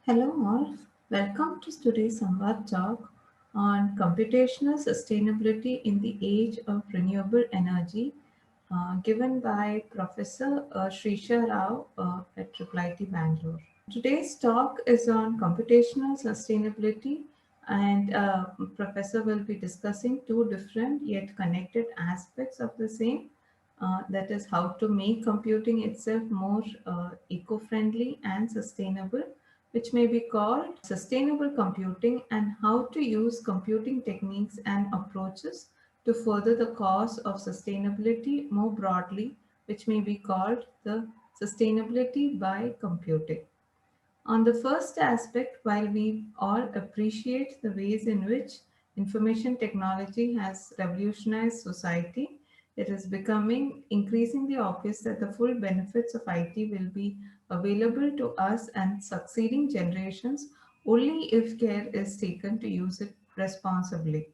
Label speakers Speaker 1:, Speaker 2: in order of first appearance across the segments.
Speaker 1: Hello all, welcome to today's Samvaad-Talk on computational sustainability in the age of renewable energy, given by Professor Shrisha Rao at IIIT Bangalore. Today's talk is on computational sustainability, and Professor will be discussing two different yet connected aspects of the same. That is how to make computing itself more eco-friendly and sustainable, which may be called sustainable computing, and how to use computing techniques and approaches to further the cause of sustainability more broadly, which may be called the sustainability by computing. On the first aspect, while we all appreciate the ways in which information technology has revolutionized society, it is becoming increasingly obvious that the full benefits of IT will be available to us and succeeding generations only if care is taken to use it responsibly.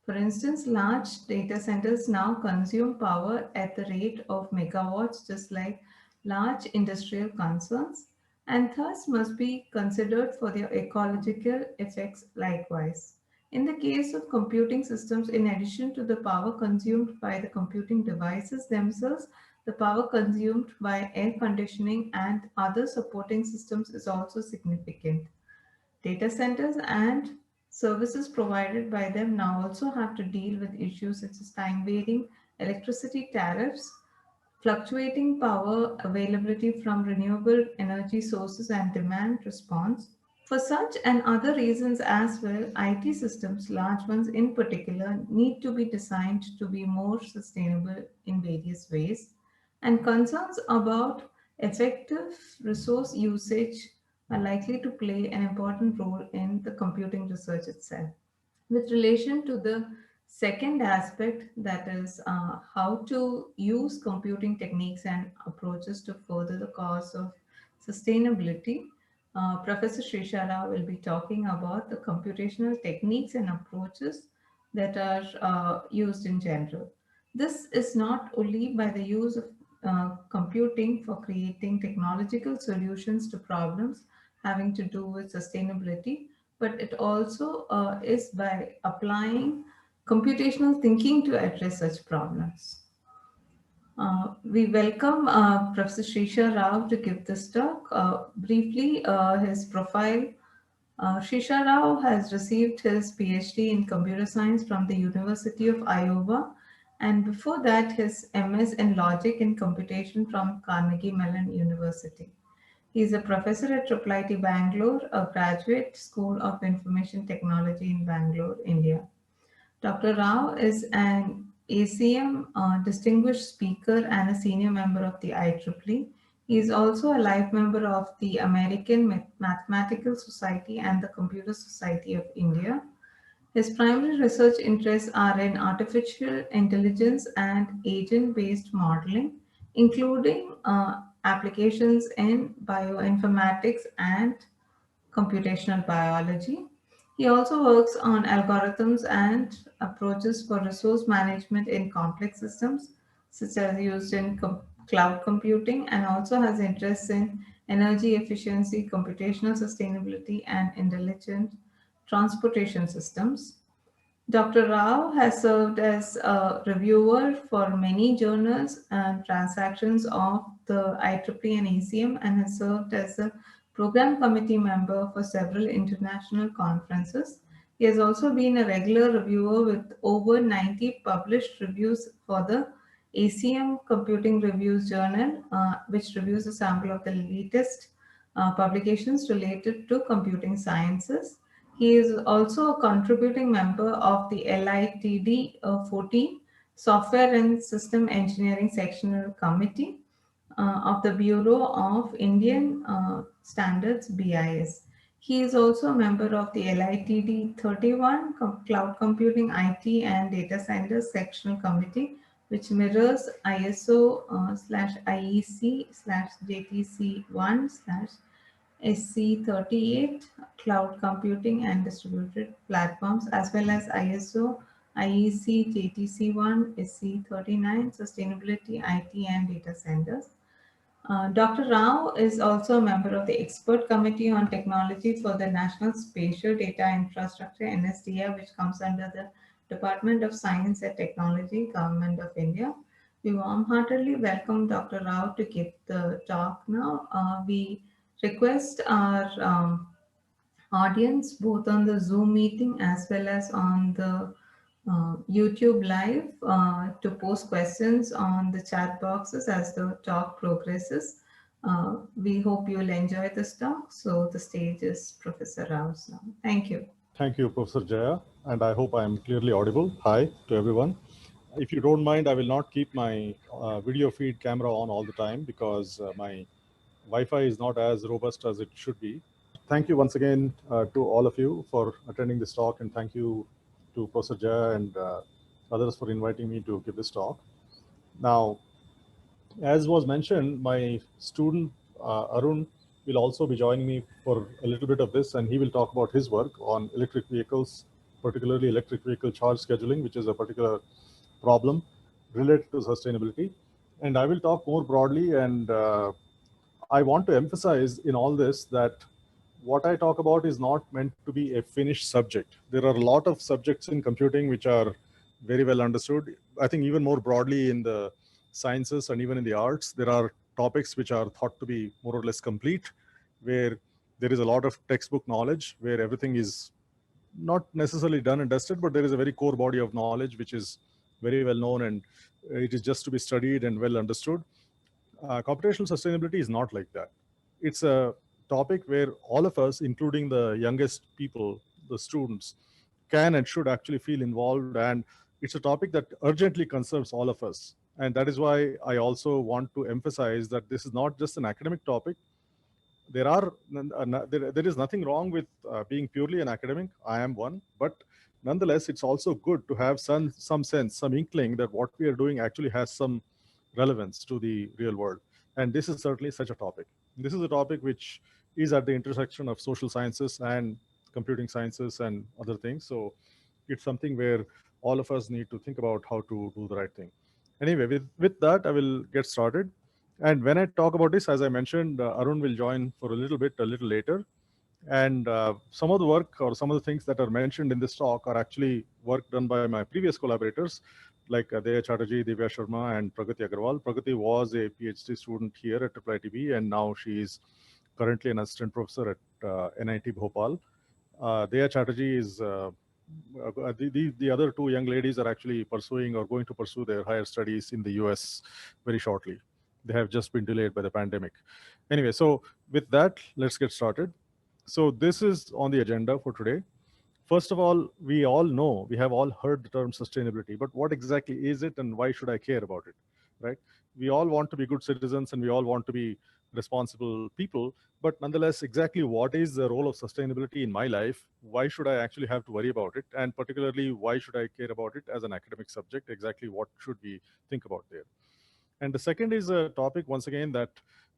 Speaker 1: For instance, large data centers now consume power at the rate of megawatts, just like large industrial concerns, and thus must be considered for their ecological effects likewise. In the case of computing systems, in addition to the power consumed by the computing devices themselves, the power consumed by air conditioning and other supporting systems is also significant. Data centers and services provided by them now also have to deal with issues such as time varying electricity tariffs, fluctuating power availability from renewable energy sources, and demand response. For such and other reasons as well, IT systems, large ones in particular, need to be designed to be more sustainable in various ways, and concerns about effective resource usage are likely to play an important role in the computing research itself. With relation to the second aspect, that is how to use computing techniques and approaches to further the cause of sustainability, Professor Shrisha Rao will be talking about the computational techniques and approaches that are used in general. This is not only by the use of computing for creating technological solutions to problems having to do with sustainability, but it also is by applying computational thinking to address such problems. We welcome Professor Shrisha Rao to give this talk. Briefly, his profile. Shrisha Rao has received his PhD in computer science from the University of Iowa, and before that his MS in logic and computation from Carnegie Mellon University. He is a professor at IIIT Bangalore, a graduate school of information technology in Bangalore, India. Dr. Rao is an ACM distinguished speaker and a senior member of the IEEE. He is also a life member of the American Mathematical Society and the Computer Society of India. His primary research interests are in artificial intelligence and agent-based modeling, including applications in bioinformatics and computational biology. He also works on algorithms and approaches for resource management in complex systems, such as used in cloud computing, and also has interests in energy efficiency, computational sustainability, and intelligent transportation systems. Dr. Rao has served as a reviewer for many journals and transactions of the IEEE and ACM, and has served as a program committee member for several international conferences. He has also been a regular reviewer with over 90 published reviews for the ACM Computing Reviews Journal, which reviews a sample of the latest publications related to computing sciences. He is also a contributing member of the LITD 14 Software and System Engineering Sectional Committee of the Bureau of Indian Standards BIS. He is also a member of the LITD 31 Cloud Computing IT and Data Centers Sectional Committee, which mirrors ISO slash IEC slash JTC1 slash SC38 cloud computing and distributed platforms, as well as ISO IEC JTC1 SC39 sustainability IT and data centers. Dr. Rao is also a member of the Expert Committee on Technology for the National Spatial Data Infrastructure (NSDI), which comes under the Department of Science and Technology, Government of India. We warm-heartedly welcome Dr. Rao to give the talk now. We request our audience, both on the Zoom meeting as well as on the YouTube live, to post questions on the chat boxes as the talk progresses. We hope you'll enjoy this talk. So the stage is Professor Rao's now. Thank you.
Speaker 2: Thank you, Professor Jaya, and I hope I am clearly audible. Hi to everyone. If you don't mind, I will not keep my video feed camera on all the time because my Wi-Fi is not as robust as it should be. Thank you once again to all of you for attending this talk, and thank you to Professor Jaya and others for inviting me to give this talk. Now, as was mentioned, my student Arun will also be joining me for a little bit of this, and he will talk about his work on electric vehicles, particularly electric vehicle charge scheduling, which is a particular problem related to sustainability. And I will talk more broadly, and I want to emphasize in all this that what I talk about is not meant to be a finished subject. There are a lot of subjects in computing which are very well understood. I think even more broadly in the sciences and even in the arts, there are topics which are thought to be more or less complete, where there is a lot of textbook knowledge, where everything is not necessarily done and dusted, but there is a very core body of knowledge which is very well known and it is just to be studied and well understood. Computational sustainability is not like that. It's a topic where all of us, including the youngest people, the students, can and should actually feel involved. And it's a topic that urgently concerns all of us. And that is why I also want to emphasize that this is not just an academic topic. There is nothing wrong with being purely an academic. I am one, but nonetheless, it's also good to have some sense, some inkling that what we are doing actually has some relevance to the real world. And this is certainly such a topic. This is a topic which is at the intersection of social sciences and computing sciences and other things. So it's something where all of us need to think about how to do the right thing. Anyway, with that, I will get started. And when I talk about this, as I mentioned, Arun will join for a little later. And some of the work or some of the things that are mentioned in this talk are actually work done by my previous collaborators, like Deya Chatterjee, Divya Sharma, and Pragati Agarwal. Pragati was a PhD student here at IIITB, and now she is currently an assistant professor at NIT Bhopal. Deya Chatterjee is the other two young ladies are actually pursuing or going to pursue their higher studies in the US very shortly. They have just been delayed by the pandemic. Anyway, so with that, let's get started. So this is on the agenda for today. First of all, we all know, we have all heard the term sustainability, but what exactly is it and why should I care about it, right? We all want to be good citizens and we all want to be responsible people, but nonetheless, exactly what is the role of sustainability in my life? Why should I actually have to worry about it? And particularly, why should I care about it as an academic subject? Exactly what should we think about there? And the second is a topic, once again, that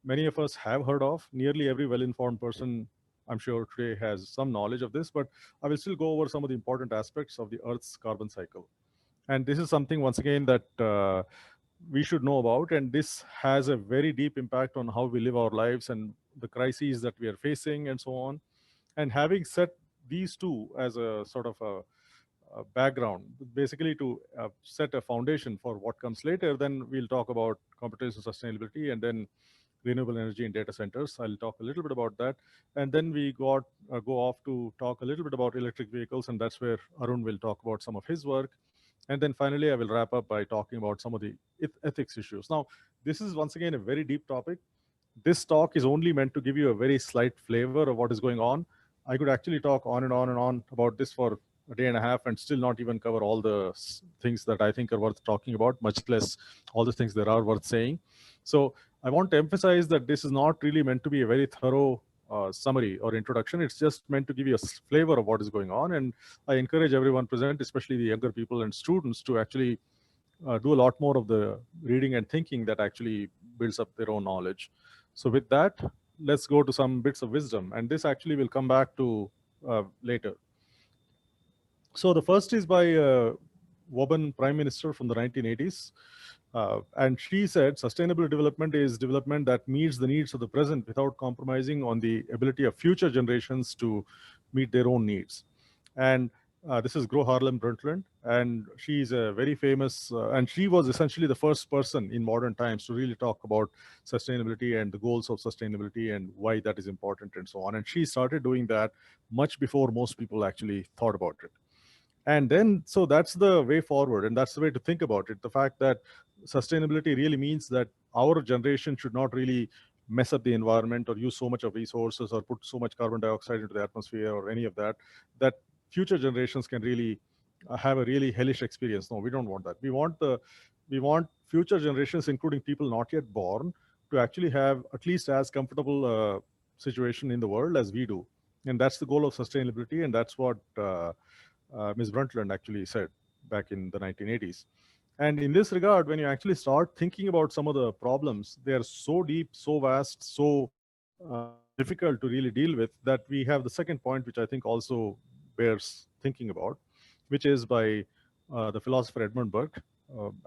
Speaker 2: many of us have heard of. Nearly every well-informed person, I'm sure, today has some knowledge of this, but I will still go over some of the important aspects of the Earth's carbon cycle. And this is something, once again, that we should know about. And this has a very deep impact on how we live our lives and the crises that we are facing and so on. And having set these two as a sort of a background, basically to set a foundation for what comes later. Then we'll talk about computational sustainability and then renewable energy in data centers. I'll talk a little bit about that. And then we go off to talk a little bit about electric vehicles, and that's where Arun will talk about some of his work. And then finally, I will wrap up by talking about some of the ethics issues. Now, this is once again a very deep topic. This talk is only meant to give you a very slight flavor of what is going on. I could actually talk on and on and on about this for a day and a half and still not even cover all the things that I think are worth talking about, much less all the things that are worth saying. So I want to emphasize that this is not really meant to be a very thorough summary or introduction. It's just meant to give you a flavor of what is going on. And I encourage everyone present, especially the younger people and students, to actually do a lot more of the reading and thinking that actually builds up their own knowledge. So with that, let's go to some bits of wisdom. And this actually will come back to later. So the first is by woman prime minister from the 1980s. And she said sustainable development is development that meets the needs of the present without compromising on the ability of future generations to meet their own needs. And this is Gro Harlem Brundtland, and she's a very famous, and she was essentially the first person in modern times to really talk about sustainability and the goals of sustainability and why that is important and so on. And she started doing that much before most people actually thought about it. And then, so that's the way forward, and that's the way to think about it. The fact that sustainability really means that our generation should not really mess up the environment or use so much of resources or put so much carbon dioxide into the atmosphere or any of that, that future generations can really have a really hellish experience. No, we don't want that. We want future generations, including people not yet born, to actually have at least as comfortable situation in the world as we do. And that's the goal of sustainability, and that's what Ms. Brundtland actually said back in the 1980s. And in this regard, when you actually start thinking about some of the problems, they are so deep, so vast, so difficult to really deal with, that we have the second point, which I think also bears thinking about, which is by the philosopher Edmund Burke.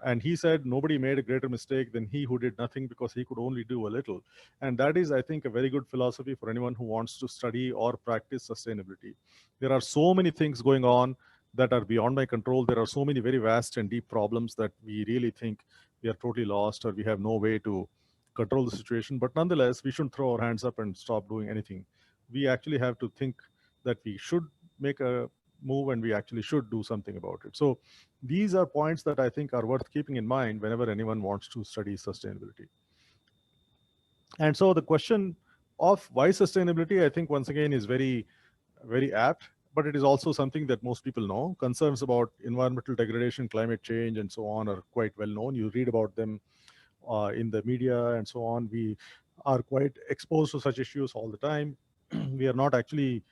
Speaker 2: And he said, nobody made a greater mistake than he who did nothing because he could only do a little. And that is, I think, a very good philosophy for anyone who wants to study or practice sustainability. There are so many things going on that are beyond my control. There are so many very vast and deep problems that we really think we are totally lost or we have no way to control the situation. But nonetheless, we shouldn't throw our hands up and stop doing anything. We actually have to think that we should make a move and we actually should do something about it. So these are points that I think are worth keeping in mind whenever anyone wants to study sustainability. And so the question of why sustainability, I think once again is very, very apt, but it is also something that most people know. Concerns about environmental degradation, climate change, and so on are quite well known. You read about them in the media and so on. We are quite exposed to such issues all the time. We are not actually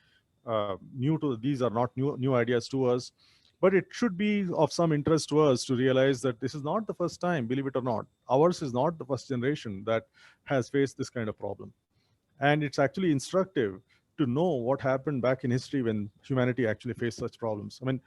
Speaker 2: new to these are not new ideas to us, but it should be of some interest to us to realize that this is not the first time, believe it or not. Ours is not the first generation that has faced this kind of problem. And it's actually instructive to know what happened back in history when humanity actually faced such problems. I mean,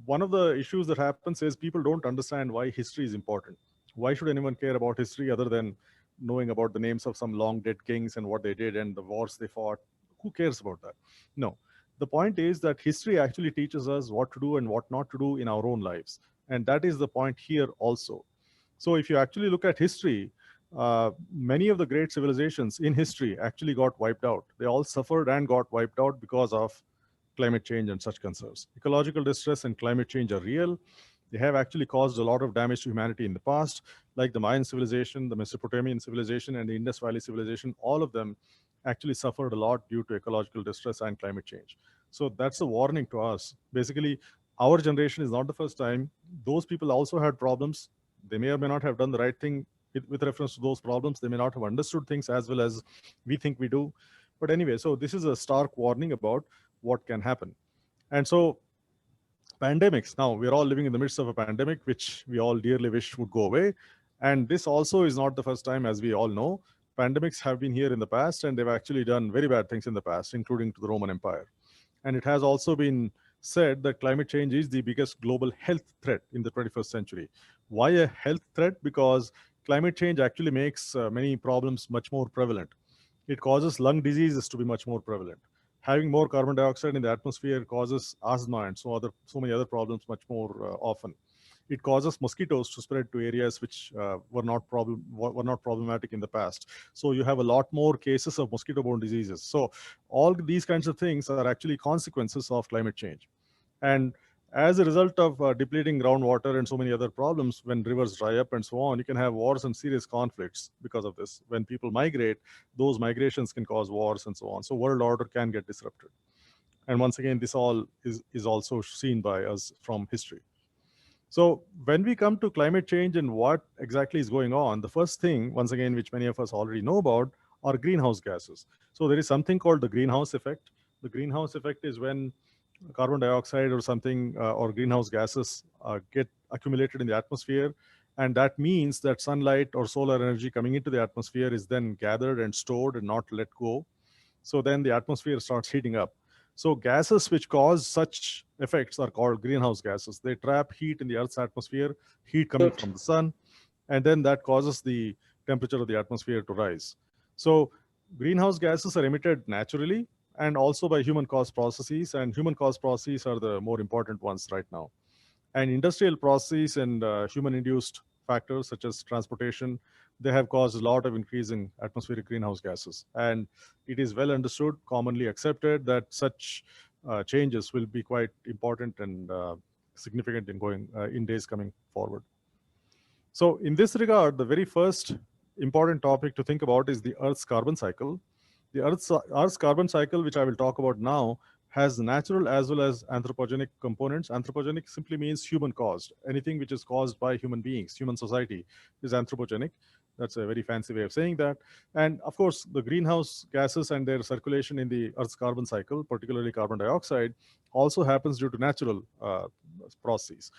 Speaker 2: one of the issues that happens is people don't understand why history is important. Why should anyone care about history other than knowing about the names of some long dead kings and what they did and the wars they fought? Who cares about that? No. The point is that history actually teaches us what to do and what not to do in our own lives. And that is the point here also. So if you actually look at history, many of the great civilizations in history actually got wiped out. They all suffered and got wiped out because of climate change and such concerns. Ecological distress and climate change are real. They have actually caused a lot of damage to humanity in the past, like the Mayan civilization, the Mesopotamian civilization, and the Indus Valley civilization. All of them actually suffered a lot due to ecological distress and climate change. So that's a warning to us. Basically, our generation is not the first time. Those people also had problems. They may or may not have done the right thing with reference to those problems. They may not have understood things as well as we think we do. But anyway, so this is a stark warning about what can happen. And so pandemics, now we're all living in the midst of a pandemic, which we all dearly wish would go away. And this also is not the first time, as we all know. Pandemics have been here in the past, and they've actually done very bad things in the past, including to the Roman Empire. And it has also been said that climate change is the biggest global health threat in the 21st century. Why a health threat? Because climate change actually makes many problems much more prevalent. It causes lung diseases to be much more prevalent. Having more carbon dioxide in the atmosphere causes asthma and so many other problems much more often. It causes mosquitoes to spread to areas which were not problematic in the past. So you have a lot more cases of mosquito-borne diseases. So all these kinds of things are actually consequences of climate change. And as a result of depleting groundwater and so many other problems, when rivers dry up and so on, you can have wars and serious conflicts because of this. When people migrate, those migrations can cause wars and so on. So world order can get disrupted. And once again, this all is also seen by us from history. So when we come to climate change and what exactly is going on, the first thing, once again, which many of us already know about, are greenhouse gases. So there is something called the greenhouse effect. The greenhouse effect is when carbon dioxide or something or greenhouse gases get accumulated in the atmosphere. And that means that sunlight or solar energy coming into the atmosphere is then gathered and stored and not let go. So then the atmosphere starts heating up. So gases which cause such effects are called greenhouse gases. They trap heat in the Earth's atmosphere, heat coming from the sun, and then that causes the temperature of the atmosphere to rise. So greenhouse gases are emitted naturally and also by human caused processes, and human caused processes are the more important ones right now. And industrial processes and human induced factors such as transportation, they have caused a lot of increase in atmospheric greenhouse gases. And it is well understood, commonly accepted, that such changes will be quite important and significant in days coming forward. So in this regard, the very first important topic to think about is the Earth's carbon cycle. The Earth's carbon cycle, which I will talk about now, has natural as well as anthropogenic components. Anthropogenic simply means human caused. Anything which is caused by human beings, human society, is anthropogenic. That's a very fancy way of saying that. And of course, the greenhouse gases and their circulation in the Earth's carbon cycle, particularly carbon dioxide, also happens due to natural processes.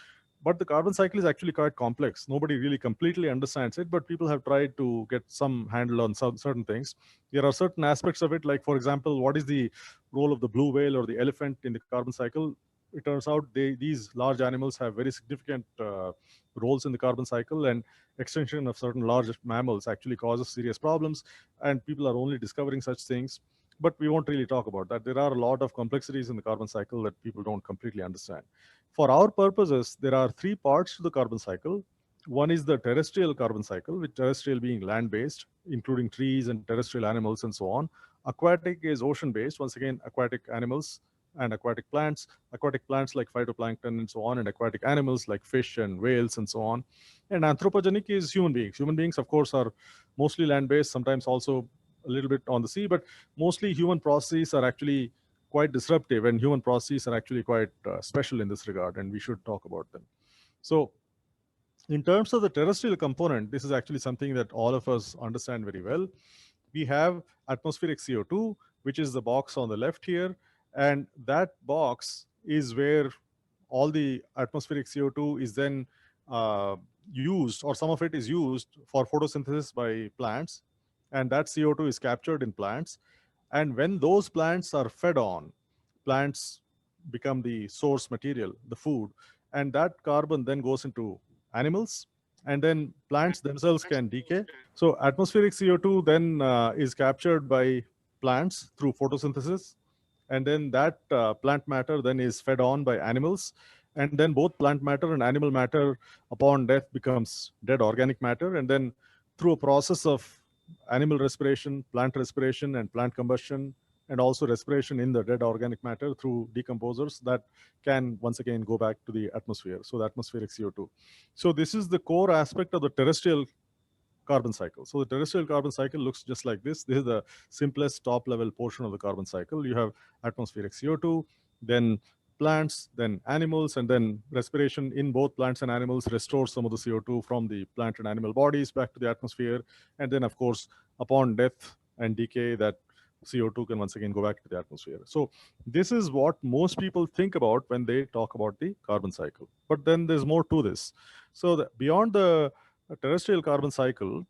Speaker 2: But the carbon cycle is actually quite complex. Nobody really completely understands it, but people have tried to get some handle on some certain things. There are certain aspects of it, like, for example, what is the role of the blue whale or the elephant in the carbon cycle? It turns out these large animals have very significant roles in the carbon cycle, and extinction of certain large mammals actually causes serious problems, and people are only discovering such things. But we won't really talk about that. There are a lot of complexities in the carbon cycle that people don't completely understand. For our purposes, there are three parts to the carbon cycle. One is the terrestrial carbon cycle, with terrestrial being land-based, including trees and terrestrial animals and so on. Aquatic is ocean-based, once again, aquatic animals and aquatic plants like phytoplankton and so on, and aquatic animals like fish and whales and so on. And anthropogenic is human beings. Human beings, of course, are mostly land-based, sometimes also a little bit on the sea, but mostly human processes are actually quite disruptive, and human processes are actually quite special in this regard, and we should talk about them. So in terms of the terrestrial component, this is actually something that all of us understand very well. We have atmospheric CO2, which is the box on the left here, and that box is where all the atmospheric CO2 is then uh, used, or some of it is used for photosynthesis by plants, and that CO2 is captured in plants. And when those plants are fed on, plants become the source material, the food, and that carbon then goes into animals, and then plants themselves can decay. So atmospheric CO2 then is captured by plants through photosynthesis, and then that plant matter then is fed on by animals, and then both plant matter and animal matter upon death becomes dead organic matter, and then through a process of animal respiration, plant respiration, and plant combustion, and also respiration in the dead organic matter through decomposers, that can once again go back to the atmosphere, so the atmospheric CO2. So this is the core aspect of the terrestrial carbon cycle. So the terrestrial carbon cycle looks just like this. This is the simplest top level portion of the carbon cycle. You have atmospheric CO2, then plants, then animals, and then respiration in both plants and animals restores some of the CO2 from the plant and animal bodies back to the atmosphere. And then, of course, upon death and decay, that CO2 can once again go back to the atmosphere. So this is what most people think about when they talk about the carbon cycle. But then there's more to this. So beyond the terrestrial carbon cycle,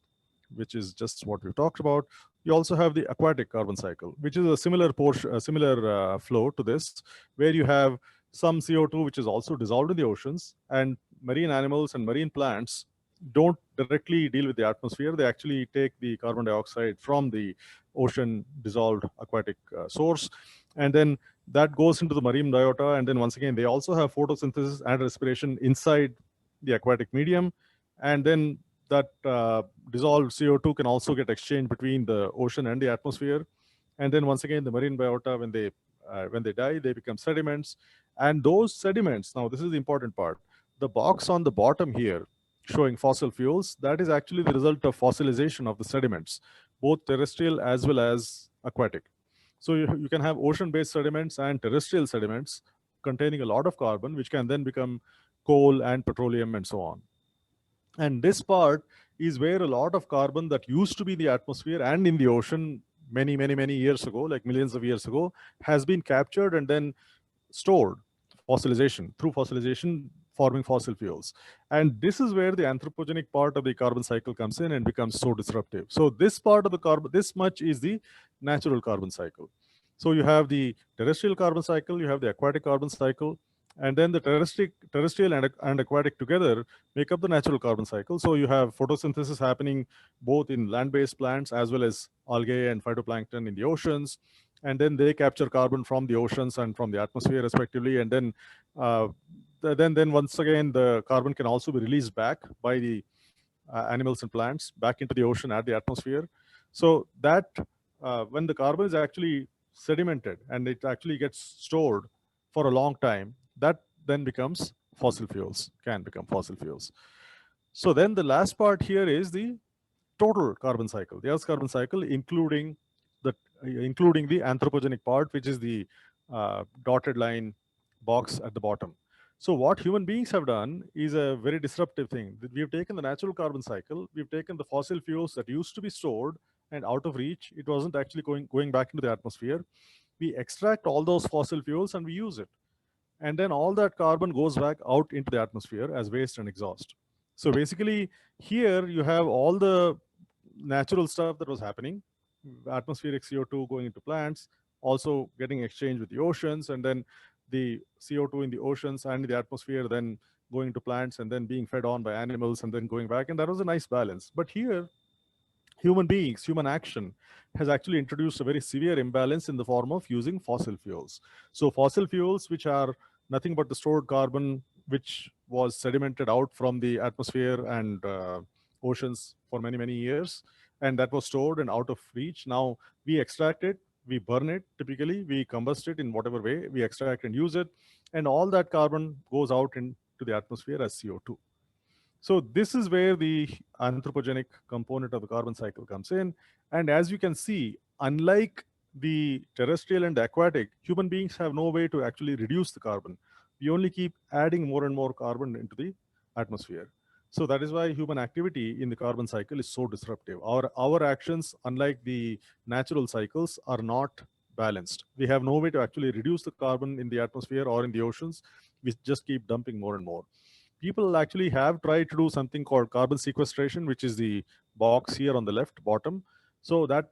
Speaker 2: which is just what we've talked about, you also have the aquatic carbon cycle, which is a similar portion, a similar flow to this, where you have some CO2 which is also dissolved in the oceans, and marine animals and marine plants don't directly deal with the atmosphere. They actually take the carbon dioxide from the ocean dissolved aquatic source, and then that goes into the marine biota, and then once again they also have photosynthesis and respiration inside the aquatic medium, and then that dissolved CO2 can also get exchanged between the ocean and the atmosphere. And then once again, the marine biota, when they die, they become sediments. And those sediments, now this is the important part, the box on the bottom here showing fossil fuels, that is actually the result of fossilization of the sediments, both terrestrial as well as aquatic. So you can have ocean-based sediments and terrestrial sediments containing a lot of carbon, which can then become coal and petroleum and so on. And this part is where a lot of carbon that used to be in the atmosphere and in the ocean many years ago, like millions of years ago, has been captured and then stored through fossilization, forming fossil fuels. And this is where the anthropogenic part of the carbon cycle comes in and becomes so disruptive. So this part of the carbon, this much is the natural carbon cycle. So you have the terrestrial carbon cycle, you have the aquatic carbon cycle, and then the terrestrial and aquatic together make up the natural carbon cycle. So you have photosynthesis happening both in land-based plants as well as algae and phytoplankton in the oceans, and then they capture carbon from the oceans and from the atmosphere respectively, and then then once again the carbon can also be released back by the animals and plants back into the ocean at the atmosphere. So that when the carbon is actually sedimented and it actually gets stored for a long time, that then becomes fossil fuels, can become fossil fuels. So then the last part here is the total carbon cycle, the Earth's carbon cycle, including the anthropogenic part, which is the dotted line box at the bottom. So what human beings have done is a very disruptive thing. We've taken the natural carbon cycle, we've taken the fossil fuels that used to be stored and out of reach. It wasn't actually going back into the atmosphere. We extract all those fossil fuels and we use it. And then all that carbon goes back out into the atmosphere as waste and exhaust. So basically, here you have all the natural stuff that was happening, atmospheric CO2 going into plants, also getting exchanged with the oceans, and then the CO2 in the oceans and the atmosphere then going into plants and then being fed on by animals and then going back. And that was a nice balance. But here, human beings, human action has actually introduced a very severe imbalance in the form of using fossil fuels. So fossil fuels, which are nothing but the stored carbon, which was sedimented out from the atmosphere and oceans for many, many years, and that was stored and out of reach. Now we extract it, we burn it, typically, we combust it in whatever way, we extract and use it, and all that carbon goes out into the atmosphere as CO2. So this is where the anthropogenic component of the carbon cycle comes in. And as you can see, unlike the terrestrial and the aquatic, human beings have no way to actually reduce the carbon. We only keep adding more and more carbon into the atmosphere. So that is why human activity in the carbon cycle is so disruptive. Our actions, unlike the natural cycles, are not balanced. We have no way to actually reduce the carbon in the atmosphere or in the oceans. We just keep dumping more and more. People actually have tried to do something called carbon sequestration, which is the box here on the left bottom. So that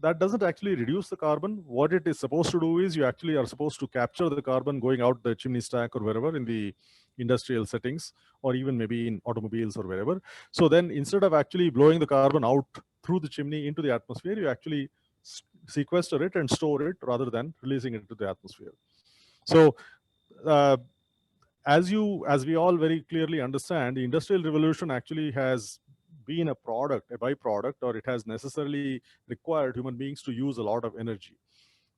Speaker 2: doesn't actually reduce the carbon. What it is supposed to do is you actually are supposed to capture the carbon going out the chimney stack or wherever in the industrial settings, or even maybe in automobiles or wherever. So then instead of actually blowing the carbon out through the chimney into the atmosphere, you actually sequester it and store it rather than releasing it to the atmosphere. So uh, as we all very clearly understand, the industrial revolution actually has been a product, a byproduct, or it has necessarily required human beings to use a lot of energy.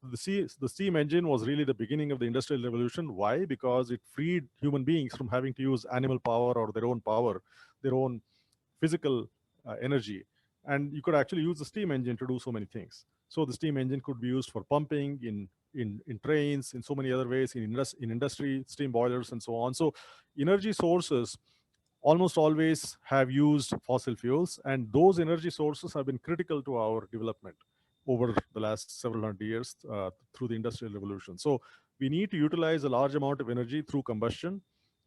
Speaker 2: The steam engine was really the beginning of the industrial revolution. Why? Because it freed human beings from having to use animal power, their own physical energy. And you could actually use the steam engine to do so many things. So the steam engine could be used for pumping in trains, in so many other ways, in industry, steam boilers, and so on. So energy sources almost always have used fossil fuels, and those energy sources have been critical to our development over the last several hundred years through the industrial revolution. So we need to utilize a large amount of energy through combustion,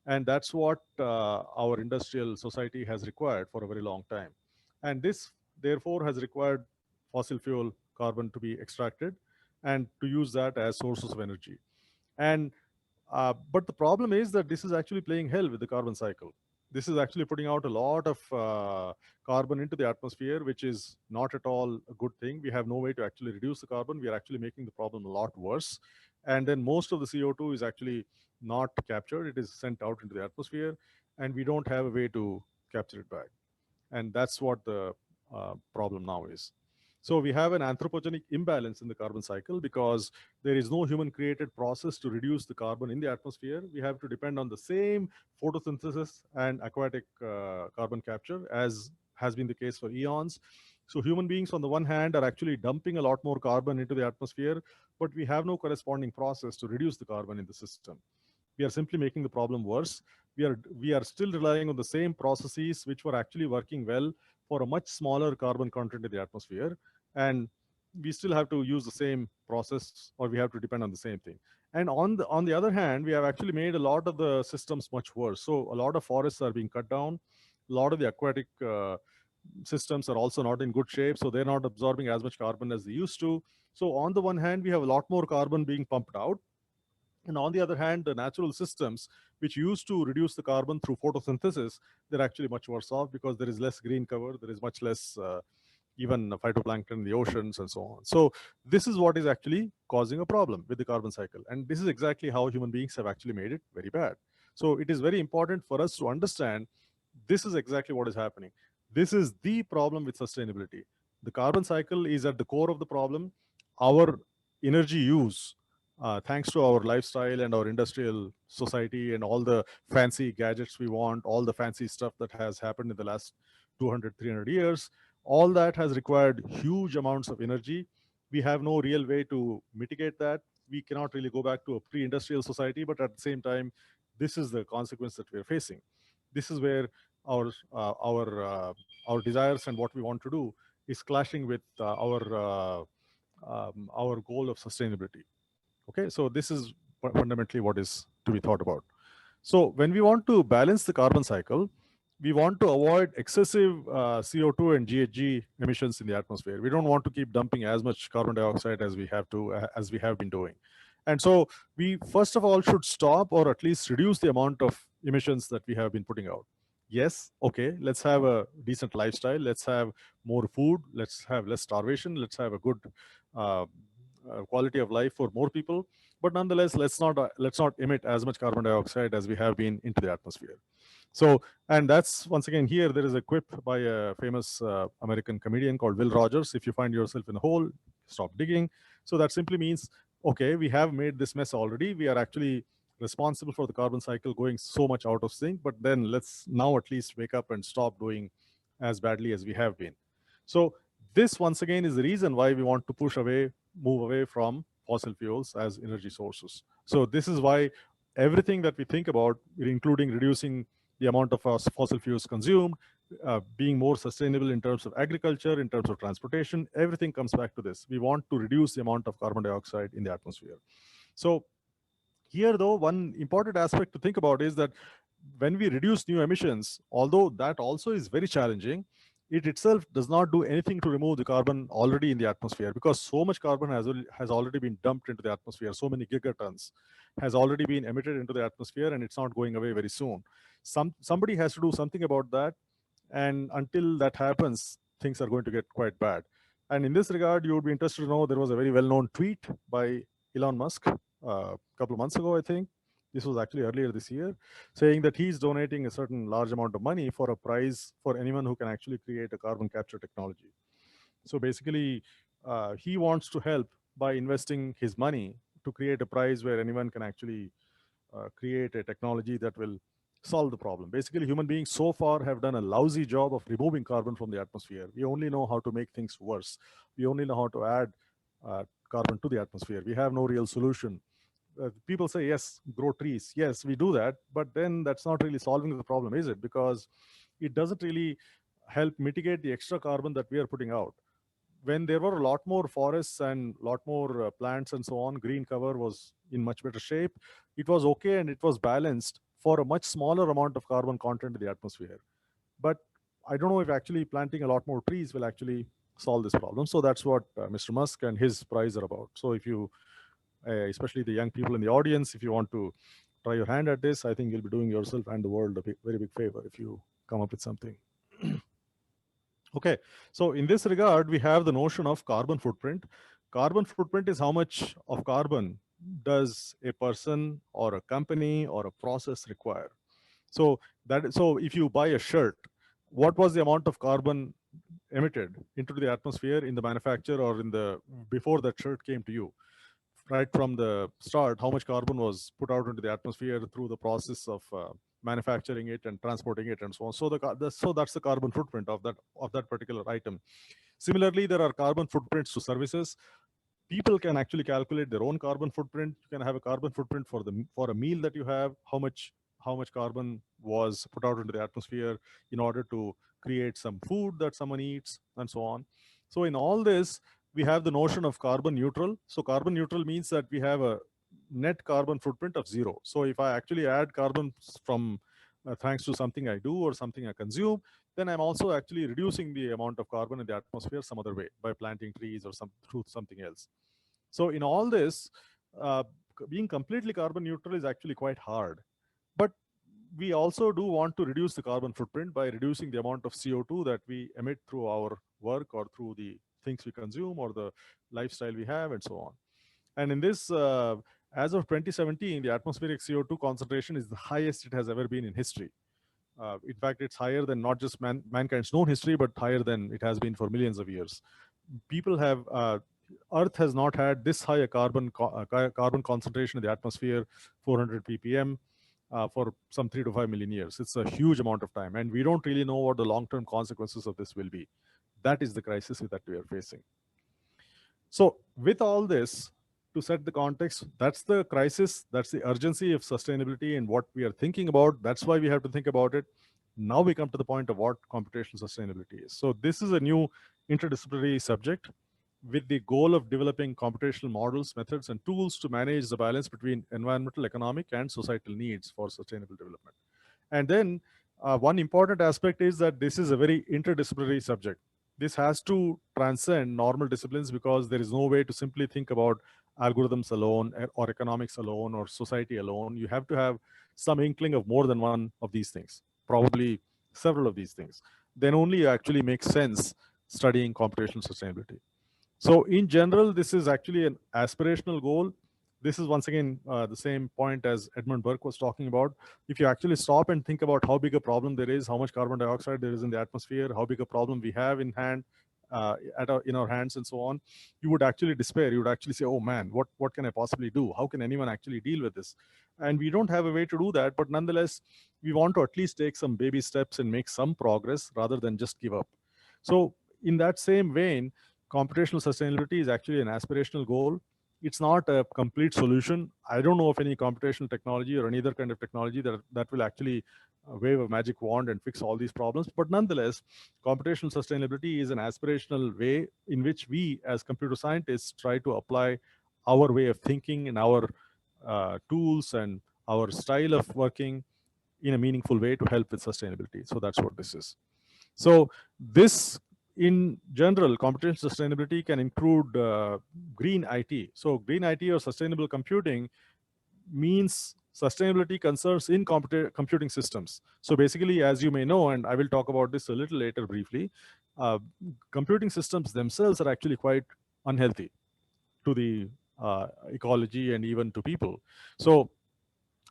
Speaker 2: and that's what our industrial society has required for a very long time. And this, therefore, has required fossil fuel carbon to be extracted and to use that as sources of energy. And but the problem is that this is actually playing hell with the carbon cycle. This is actually putting out a lot of carbon into the atmosphere, which is not at all a good thing. We have no way to actually reduce the carbon. We are actually making the problem a lot worse. And then most of the CO2 is actually not captured. It is sent out into the atmosphere, and we don't have a way to capture it back. And that's what the problem now is. So we have an anthropogenic imbalance in the carbon cycle because there is no human created process to reduce the carbon in the atmosphere. We have to depend on the same photosynthesis and aquatic carbon capture as has been the case for eons. So human beings on the one hand are actually dumping a lot more carbon into the atmosphere, but we have no corresponding process to reduce the carbon in the system. We are simply making the problem worse. We are still relying on the same processes which were actually working well for a much smaller carbon content in the atmosphere, and we still have to use the same process, or we have to depend on the same thing. And on the other hand, we have actually made a lot of the systems much worse. So a lot of forests are being cut down, a lot of the aquatic systems are also not in good shape, so they're not absorbing as much carbon as they used to. So on the one hand, we have a lot more carbon being pumped out, and on the other hand, the natural systems, which used to reduce the carbon through photosynthesis, they're actually much worse off because there is less green cover, there is much less even phytoplankton in the oceans and so on. So this is what is actually causing a problem with the carbon cycle. And this is exactly how human beings have actually made it very bad. So it is very important for us to understand this is exactly what is happening. This is the problem with sustainability. The carbon cycle is at the core of the problem. Our energy use, thanks to our lifestyle and our industrial society and all the fancy gadgets we want, all the fancy stuff that has happened in the last 200, 300 years, all that has required huge amounts of energy. We have no real way to mitigate that. We cannot really go back to a pre-industrial society, but at the same time, this is the consequence that we're facing. This is where our uh, our uh, our desires and what we want to do is clashing with our goal of sustainability. Okay, so this is fundamentally what is to be thought about. So when we want to balance the carbon cycle, we want to avoid excessive CO2 and GHG emissions in the atmosphere. We don't want to keep dumping as much carbon dioxide as we have to, as we have been doing. And so we first of all should stop or at least reduce the amount of emissions that we have been putting out. Yes, okay, let's have a decent lifestyle. Let's have more food. Let's have less starvation. Let's have a good uh, quality of life for more people, but nonetheless let's not emit as much carbon dioxide as we have been into the atmosphere. So, and that's once again here there is a quip by a famous American comedian called Will Rogers: if you find yourself in a hole, stop digging. So that simply means, okay, we have made this mess already, we are actually responsible for the carbon cycle going so much out of sync, but then let's now at least wake up and stop doing as badly as we have been. So this once again is the reason why we want to move away from fossil fuels as energy sources. So this is why everything that we think about, including reducing the amount of fossil fuels consumed, being more sustainable in terms of agriculture, in terms of transportation, everything comes back to this. We want to reduce the amount of carbon dioxide in the atmosphere. So here, though, one important aspect to think about is that when we reduce new emissions, although that also is very challenging, it itself does not do anything to remove the carbon already in the atmosphere, because so much carbon has already been dumped into the atmosphere. So many gigatons has already been emitted into the atmosphere, and it's not going away very soon. Somebody has to do something about that, and until that happens, things are going to get quite bad. And in this regard, you would be interested to know there was a very well-known tweet by Elon Musk a couple of months ago, I think. This was actually earlier this year, saying that he's donating a certain large amount of money for a prize for anyone who can actually create a carbon capture technology. So basically, he wants to help by investing his money to create a prize where anyone can actually create a technology that will solve the problem. Basically, human beings so far have done a lousy job of removing carbon from the atmosphere. We only know how to make things worse. We only know how to add carbon to the atmosphere. We have no real solution. People say, yes, grow trees. Yes, we do that, but then that's not really solving the problem, is it? Because it doesn't really help mitigate the extra carbon that we are putting out. When there were a lot more forests and a lot more plants and so on, green cover was in much better shape. It was okay and it was balanced for a much smaller amount of carbon content in the atmosphere. But I don't know if actually planting a lot more trees will actually solve this problem. So that's what Mr. Musk and his prize are about. So if you, especially the young people in the audience, if you want to try your hand at this, I think you'll be doing yourself and the world a very big favor if you come up with something. Okay, so in this regard, we have the notion of carbon footprint. Carbon footprint is how much of carbon does a person or a company or a process require. So if you buy a shirt, what was the amount of carbon emitted into the atmosphere in the manufacture or in the before that shirt came to you? Right from the start, how much carbon was put out into the atmosphere through the process of manufacturing it and transporting it and so on. So that's the carbon footprint of that particular item. Similarly, there are carbon footprints to services. People can actually calculate their own carbon footprint. You can have a carbon footprint for a meal that you have, how much carbon was put out into the atmosphere in order to create some food that someone eats and so on. So in all this, we have the notion of carbon neutral. So carbon neutral means that we have a net carbon footprint of zero. So if I actually add carbon from thanks to something I do or something I consume, then I'm also actually reducing the amount of carbon in the atmosphere some other way by planting trees or through something else. So in all this, uh, being completely carbon neutral is actually quite hard. But we also do want to reduce the carbon footprint by reducing the amount of CO2 that we emit through our work or through the things we consume or the lifestyle we have and so on. And in this, as of 2017, the atmospheric CO2 concentration is the highest it has ever been in history. In fact, it's higher than not just mankind's known history, but higher than it has been for millions of years. People have Earth has not had this high a carbon concentration in the atmosphere, 400 ppm, for some 3 to 5 million years. It's a huge amount of time, and we don't really know what the long-term consequences of this will be. That is the crisis that we are facing. So, with all this, to set the context, that's the crisis, that's the urgency of sustainability and what we are thinking about. That's why we have to think about it. Now we come to the point of what computational sustainability is. So, this is a new interdisciplinary subject with the goal of developing computational models, methods, and tools to manage the balance between environmental, economic, and societal needs for sustainable development. And then one important aspect is that this is a very interdisciplinary subject. This has to transcend normal disciplines because there is no way to simply think about algorithms alone or economics alone or society alone. You have to have some inkling of more than one of these things, probably several of these things. Then only actually makes sense studying computational sustainability. So in general, this is actually an aspirational goal. This is once again the same point as Edmund Burke was talking about. If you actually stop and think about how big a problem there is, how much carbon dioxide there is in the atmosphere, how big a problem we have in hand, in our hands and so on, you would actually despair. You would actually say, oh man, what can I possibly do? How can anyone actually deal with this? And we don't have a way to do that, but nonetheless, we want to at least take some baby steps and make some progress rather than just give up. So in that same vein, computational sustainability is actually an aspirational goal. It's not a complete solution. I don't know of any computational technology or any other kind of technology that will actually wave a magic wand and fix all these problems. But nonetheless, computational sustainability is an aspirational way in which we, as computer scientists, try to apply our way of thinking and our tools and our style of working in a meaningful way to help with sustainability. So that's what this is. So this, in general, computational sustainability can include green IT. So green IT or sustainable computing means sustainability concerns in computing systems. So basically, as you may know, and I will talk about this a little later briefly, uh, computing systems themselves are actually quite unhealthy to the ecology and even to people. So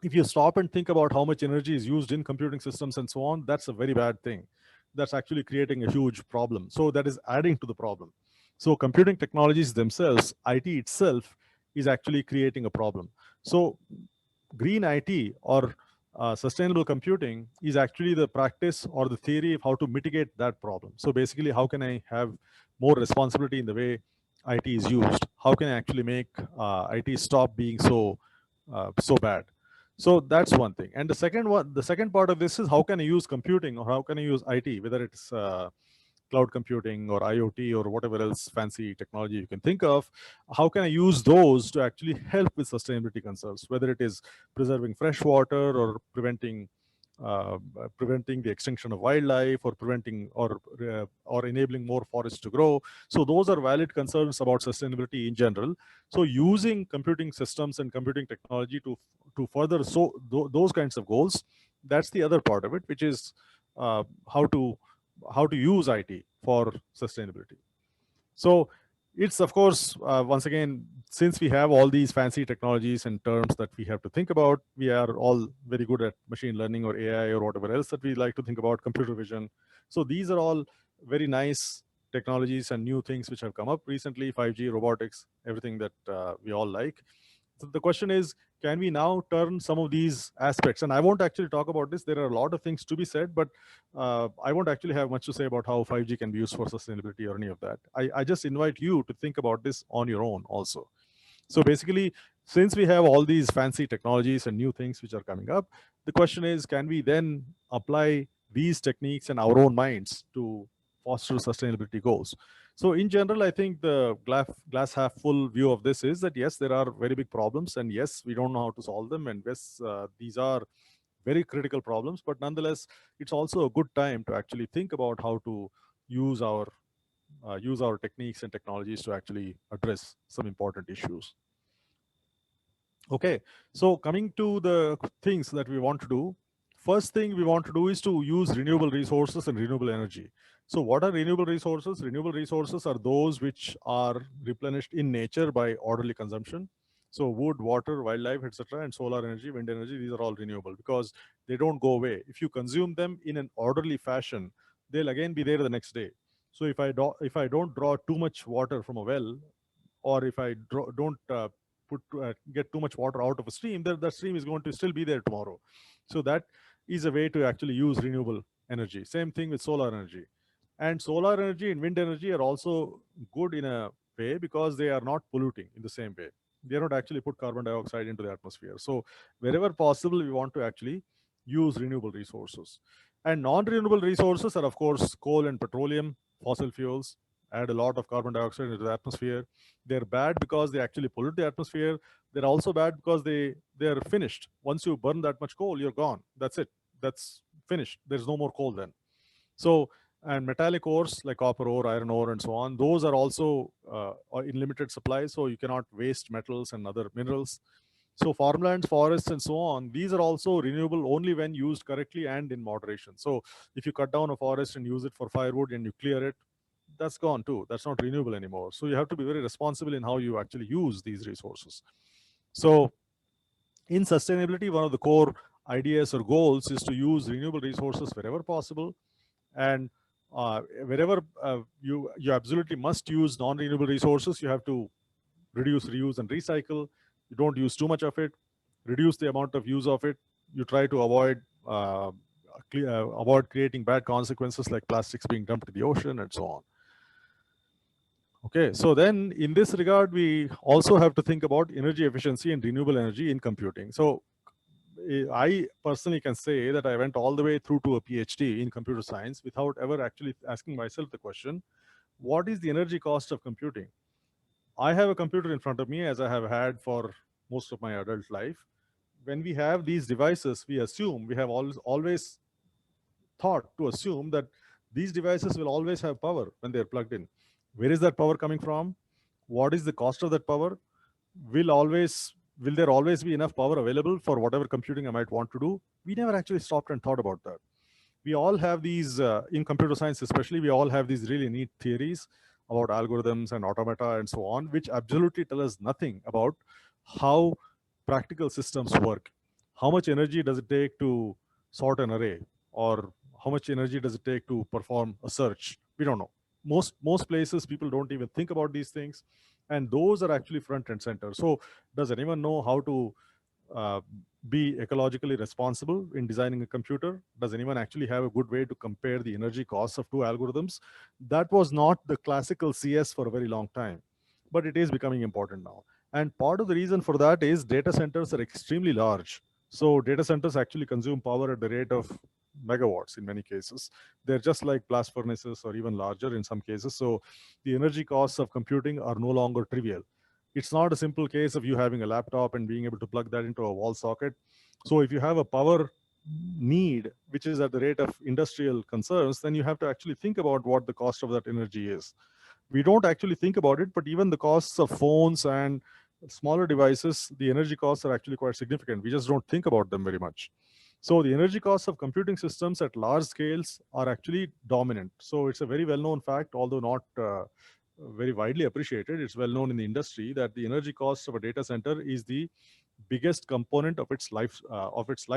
Speaker 2: if you stop and think about how much energy is used in computing systems and so on, that's a very bad thing. That's actually creating a huge problem. So that is adding to the problem. So computing technologies themselves, IT itself, is actually creating a problem. So green IT or sustainable computing is actually the practice or the theory of how to mitigate that problem. So basically, how can I have more responsibility in the way IT is used? How can I actually make IT stop being so bad? So that's one thing. And the second part of this is how can I use computing or how can I use IT, whether it's cloud computing or IoT or whatever else fancy technology you can think of, how can I use those to actually help with sustainability concerns, whether it is preserving fresh water or preventing the extinction of wildlife or preventing or enabling more forests to grow. So those are valid concerns about sustainability in general. So using computing systems and computing technology to further those kinds of goals, that's the other part of it, which is uh, how to how to use IT for sustainability. So it's of course, once again, since we have all these fancy technologies and terms that we have to think about, we are all very good at machine learning or AI or whatever else that we like to think about, computer vision. So these are all very nice technologies and new things which have come up recently, 5G, robotics, everything that we all like. So the question is, can we now turn some of these aspects? And I won't actually talk about this. There are a lot of things to be said, but I won't actually have much to say about how 5G can be used for sustainability or any of that. I just invite you to think about this on your own also. So basically, since we have all these fancy technologies and new things which are coming up, the question is, can we then apply these techniques in our own minds to foster sustainability goals? So in general, I think the glass half full view of this is that yes, there are very big problems, and yes, we don't know how to solve them, and yes, these are very critical problems, but nonetheless, it's also a good time to actually think about how to use our use our techniques and technologies to actually address some important issues. Okay, so coming to the things that we want to do, first thing we want to do is to use renewable resources and renewable energy. So what are renewable resources? Renewable resources are those which are replenished in nature by orderly consumption. So wood, water, wildlife, etc., and solar energy, wind energy, these are all renewable because they don't go away. If you consume them in an orderly fashion, they'll again be there the next day. So if I don't draw too much water from a well, or if I don't get too much water out of a stream, that stream is going to still be there tomorrow. So that is a way to actually use renewable energy. Same thing with solar energy. And solar energy and wind energy are also good in a way because they are not polluting in the same way. They don't actually put carbon dioxide into the atmosphere. So wherever possible, we want to actually use renewable resources. And non-renewable resources are, of course, coal and petroleum, fossil fuels, add a lot of carbon dioxide into the atmosphere. They're bad because they actually pollute the atmosphere. They're also bad because they're finished. Once you burn that much coal, you're gone. That's it. That's finished. There's no more coal then. So, and metallic ores like copper ore, iron ore, and so on, those are also are in limited supply. So you cannot waste metals and other minerals. So farmlands, forests, and so on, these are also renewable only when used correctly and in moderation. So if you cut down a forest and use it for firewood and you clear it, that's gone too. That's not renewable anymore. So you have to be very responsible in how you actually use these resources. So in sustainability, one of the core ideas or goals is to use renewable resources wherever possible, and wherever you absolutely must use non-renewable resources, you have to reduce, reuse, and recycle. You don't use too much of it. Reduce the amount of use of it. You try to avoid creating bad consequences like plastics being dumped in the ocean and so on. Okay, so then in this regard, we also have to think about energy efficiency and renewable energy in computing. So I personally can say that I went all the way through to a PhD in computer science without ever actually asking myself the question, what is the energy cost of computing? I have a computer in front of me, as I have had for most of my adult life. When we have these devices, we assume, we have always thought to assume that these devices will always have power when they're plugged in. Where is that power coming from? What is the cost of that power? Will there always be enough power available for whatever computing I might want to do? We never actually stopped and thought about that. We all have these in computer science, especially, we all have these really neat theories about algorithms and automata and so on, which absolutely tell us nothing about how practical systems work. How much energy does it take to sort an array, or how much energy does it take to perform a search? We don't know. Most places people don't even think about these things, and those are actually front and center. So does anyone know how to uh, be ecologically responsible in designing a computer? Does anyone actually have a good way to compare the energy costs of two algorithms? That was not the classical CS for a very long time, but it is becoming important now. And part of the reason for that is data centers are extremely large. So data centers actually consume power at the rate of megawatts in many cases. They're just like blast furnaces or even larger in some cases. So the energy costs of computing are no longer trivial. It's not a simple case of you having a laptop and being able to plug that into a wall socket. So if you have a power need which is at the rate of industrial concerns, then you have to actually think about what the cost of that energy is. We don't actually think about it, but even the costs of phones and smaller devices, the energy costs are actually quite significant. We just don't think about them very much. So the energy costs of computing systems at large scales are actually dominant. So it's a very well-known fact, although not very widely appreciated. It's well known in the industry that the energy cost of a data center is the biggest component of its life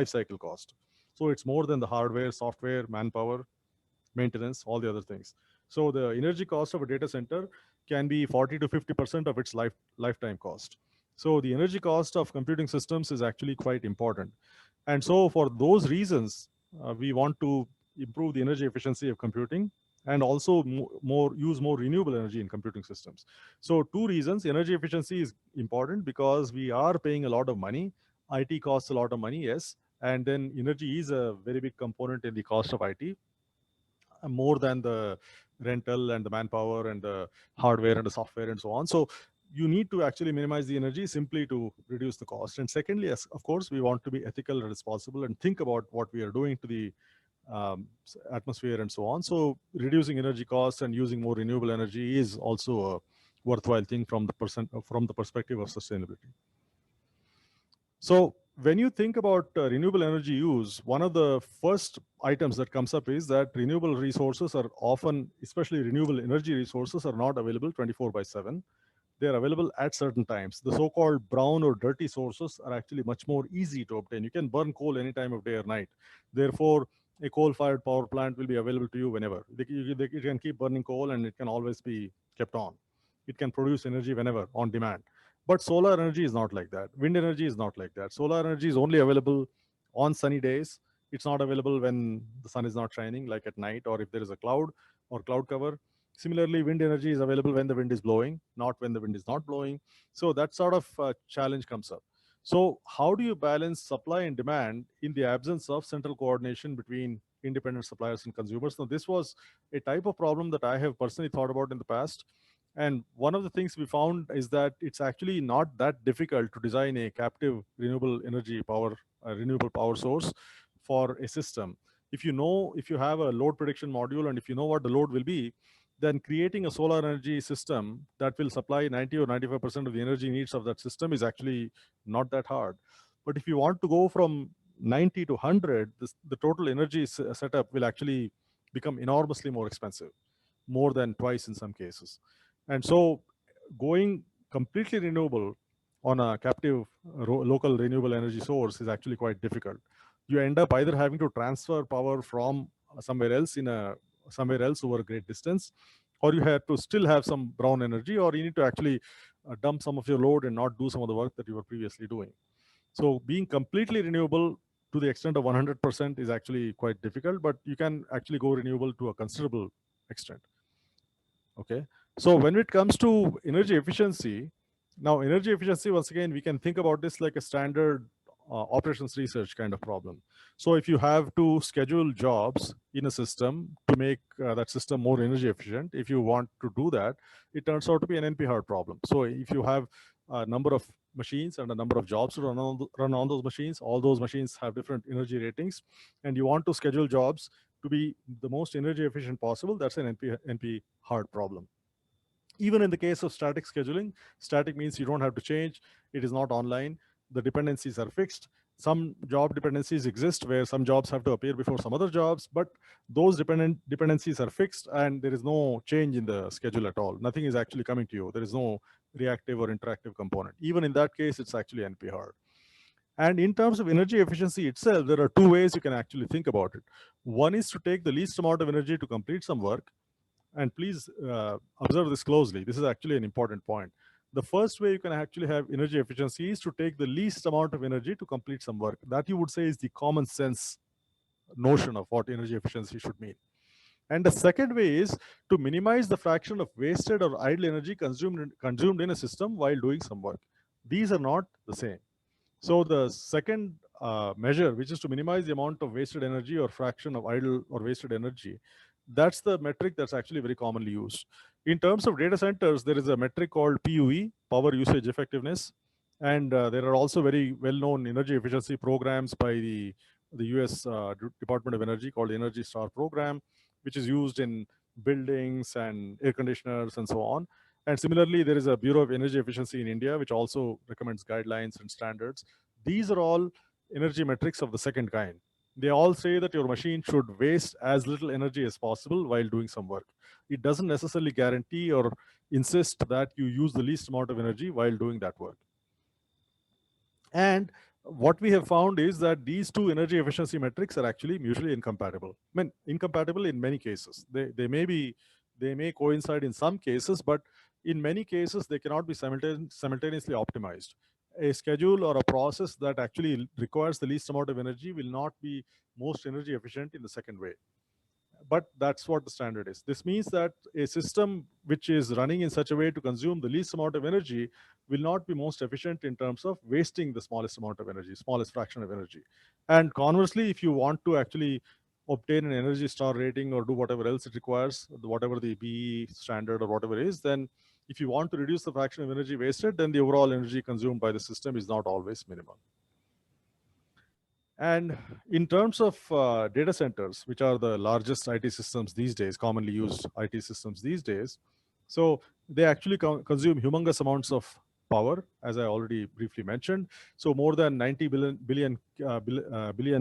Speaker 2: cycle cost. So it's more than the hardware, software, manpower, maintenance, all the other things. So the energy cost of a data center can be 40 to 50% of its lifetime cost. So the energy cost of computing systems is actually quite important. And so for those reasons, we want to improve the energy efficiency of computing and also use more renewable energy in computing systems. So two reasons: energy efficiency is important because we are paying a lot of money. IT costs a lot of money, yes, and then energy is a very big component in the cost of IT, more than the rental and the manpower and the hardware and the software and so on. So you need to actually minimize the energy simply to reduce the cost. And secondly, as of course, we want to be ethical and responsible and think about what we are doing to the atmosphere and so on. So reducing energy costs and using more renewable energy is also a worthwhile thing from from the perspective of sustainability. So when you think about renewable energy use, one of the first items that comes up is that renewable resources are often, especially renewable energy resources, are not available 24 by 7. They are available at certain times. The so-called brown or dirty sources are actually much more easy to obtain. You can burn coal any time of day or night. Therefore, a coal-fired power plant will be available to you whenever. You can keep burning coal and it can always be kept on. It can produce energy whenever on demand. But solar energy is not like that. Wind energy is not like that. Solar energy is only available on sunny days. It's not available when the sun is not shining, like at night or if there is a cloud or cloud cover. Similarly, wind energy is available when the wind is blowing, not when the wind is not blowing. So that sort of challenge comes up. So how do you balance supply and demand in the absence of central coordination between independent suppliers and consumers? Now, this was a type of problem that I have personally thought about in the past. And one of the things we found is that it's actually not that difficult to design a captive renewable energy power, renewable power source for a system. If you have a load prediction module and if you know what the load will be, then creating a solar energy system that will supply 90 or 95% of the energy needs of that system is actually not that hard. But if you want to go from 90 to 100, the total energy setup will actually become enormously more expensive, more than twice in some cases. And so going completely renewable on a captive local renewable energy source is actually quite difficult. You end up either having to transfer power from somewhere else over a great distance, or you have to still have some brown energy, or you need to actually dump some of your load and not do some of the work that you were previously doing. So being completely renewable to the extent of 100% is actually quite difficult, but you can actually go renewable to a considerable extent. Okay. So when it comes to energy efficiency, now energy efficiency, once again, we can think about this like a standard operations research kind of problem. So if you have to schedule jobs in a system to make that system more energy efficient, if you want to do that, it turns out to be an NP hard problem. So if you have a number of machines and a number of jobs to run on those machines, all those machines have different energy ratings, and you want to schedule jobs to be the most energy efficient possible, that's an NP hard problem. Even in the case of static scheduling, static means you don't have to change, it is not online, the dependencies are fixed. Some job dependencies exist where some jobs have to appear before some other jobs, but those dependencies are fixed and there is no change in the schedule at all. Nothing is actually coming to you. There is no reactive or interactive component. Even in that case, it's actually NP hard. And in terms of energy efficiency itself, there are two ways you can actually think about it. One is to take the least amount of energy to complete some work. And please observe this closely. This is actually an important point. The first way you can actually have energy efficiency is to take the least amount of energy to complete some work. That you would say is the common sense notion of what energy efficiency should mean. And the second way is to minimize the fraction of wasted or idle energy consumed in a system while doing some work. These are not the same. So the second measure, which is to minimize the amount of wasted energy or fraction of idle or wasted energy, that's the metric that's actually very commonly used. In terms of data centers, there is a metric called PUE, power usage effectiveness. And there are also very well-known energy efficiency programs by the US Department of Energy called the Energy Star program, which is used in buildings and air conditioners and so on. And similarly, there is a Bureau of Energy Efficiency in India, which also recommends guidelines and standards. These are all energy metrics of the second kind. They all say that your machine should waste as little energy as possible while doing some work. It doesn't necessarily guarantee or insist that you use the least amount of energy while doing that work. And what we have found is that these two energy efficiency metrics are actually mutually incompatible. I mean, incompatible in many cases. They may coincide in some cases, but in many cases they cannot be simultaneously optimized. A schedule or a process that actually requires the least amount of energy will not be most energy efficient in the second way. But that's what the standard is. This means that a system which is running in such a way to consume the least amount of energy will not be most efficient in terms of wasting the smallest amount of energy, smallest fraction of energy. And conversely, if you want to actually obtain an Energy Star rating or do whatever else it requires, whatever the BE standard or whatever is, then If you want to reduce the fraction of energy wasted, then the overall energy consumed by the system is not always minimal. And in terms of data centers, which are the largest IT systems these days, commonly used IT systems these days, so they actually consume humongous amounts of power, as I already briefly mentioned. So more than 90 billion